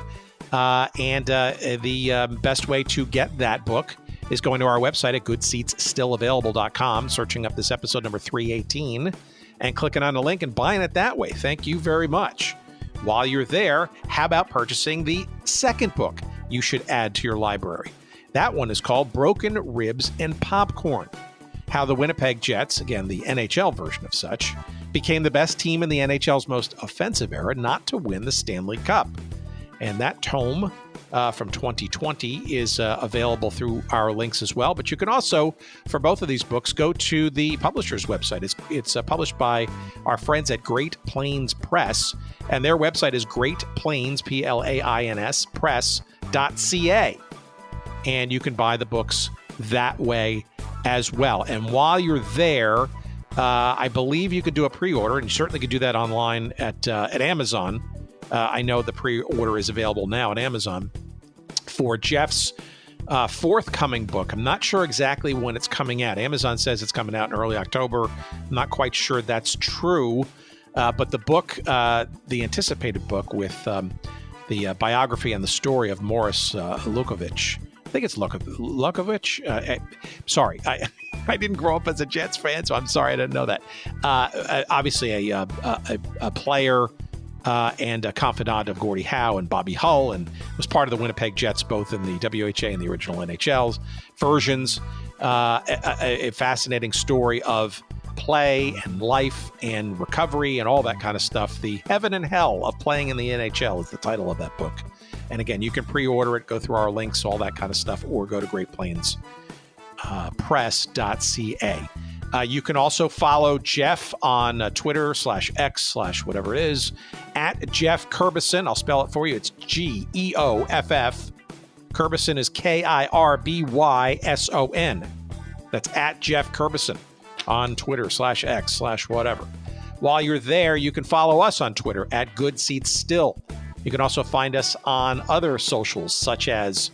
The best way to get that book is going to our website at goodseatsstillavailable.com, searching up this episode number 318, and clicking on the link and buying it that way. Thank you very much. While you're there, how about purchasing the second book you should add to your library? That one is called Broken Ribs and Popcorn: How the Winnipeg Jets, again, the NHL version of such, became the best team in the NHL's most offensive era not to win the Stanley Cup. And that tome from 2020 is available through our links as well. But you can also, for both of these books, go to the publisher's website. It's published by our friends at Great Plains Press, and their website is Great Plains, Plains, press.ca. And you can buy the books that way as well. And while you're there, I believe you could do a pre-order, and you certainly could do that online at Amazon. I know the pre-order is available now at Amazon for Geoff's forthcoming book. I'm not sure exactly when it's coming out. Amazon says it's coming out in early October. I'm not quite sure that's true. But the book, the anticipated book with the biography and the story of Morris Lukovich. I think it's Lukovich. Sorry, I didn't grow up as a Jets fan, so I'm sorry I didn't know that. Obviously a player and a confidant of Gordie Howe and Bobby Hull, and was part of the Winnipeg Jets, both in the WHA and the original NHL versions. A fascinating story of play and life and recovery and all that kind of stuff. The Heaven and Hell of Playing in the NHL is the title of that book. And again, you can pre-order it, go through our links, all that kind of stuff, or go to Great Plains press.ca. You can also follow Geoff on Twitter /X/ whatever it is, at Geoff Kirbyson. I'll spell it for you. It's Geoff. Kirbyson is Kirbyson. That's at Geoff Kirbyson on Twitter /X/ whatever. While you're there, you can follow us on Twitter at Good Seats Still. You can also find us on other socials such as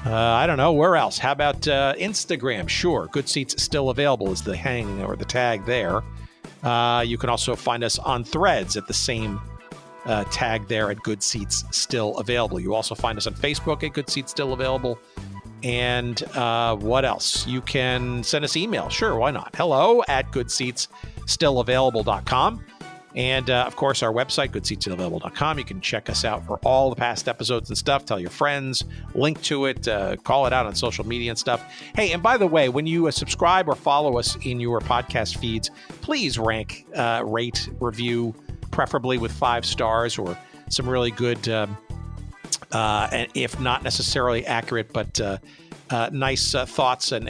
I don't know, where else? How about Instagram? Sure. Good Seats Still Available is the hang or the tag there. You can also find us on Threads at the same tag there at Good Seats Still Available. You also find us on Facebook at Good Seats Still Available. And what else? You can send us email. Sure, why not? Hello at goodseatsstillavailable.com. And, of course, our website, goodseatsstillavailable.com. You can check us out for all the past episodes and stuff. Tell your friends, link to it, call it out on social media and stuff. Hey, and by the way, when you subscribe or follow us in your podcast feeds, please rank, rate, review, preferably with 5 stars or some really good, and if not necessarily accurate, but nice thoughts and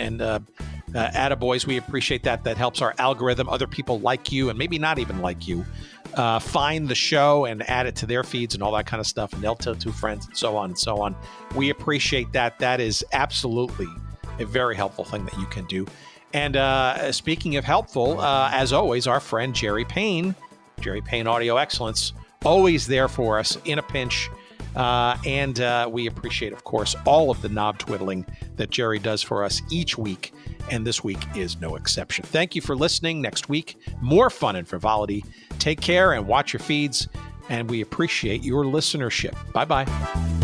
attaboys. We appreciate that. That helps our algorithm. Other people like you, and maybe not even like you, find the show and add it to their feeds and all that kind of stuff. And they'll tell 2 friends and so on and so on. We appreciate that. That is absolutely a very helpful thing that you can do. And speaking of helpful, as always, our friend Jerry Payne Audio Excellence, always there for us in a pinch. And we appreciate, of course, all of the knob twiddling that Jerry does for us each week. And this week is no exception. Thank you for listening. Next week, more fun and frivolity. Take care and watch your feeds. And we appreciate your listenership. Bye-bye.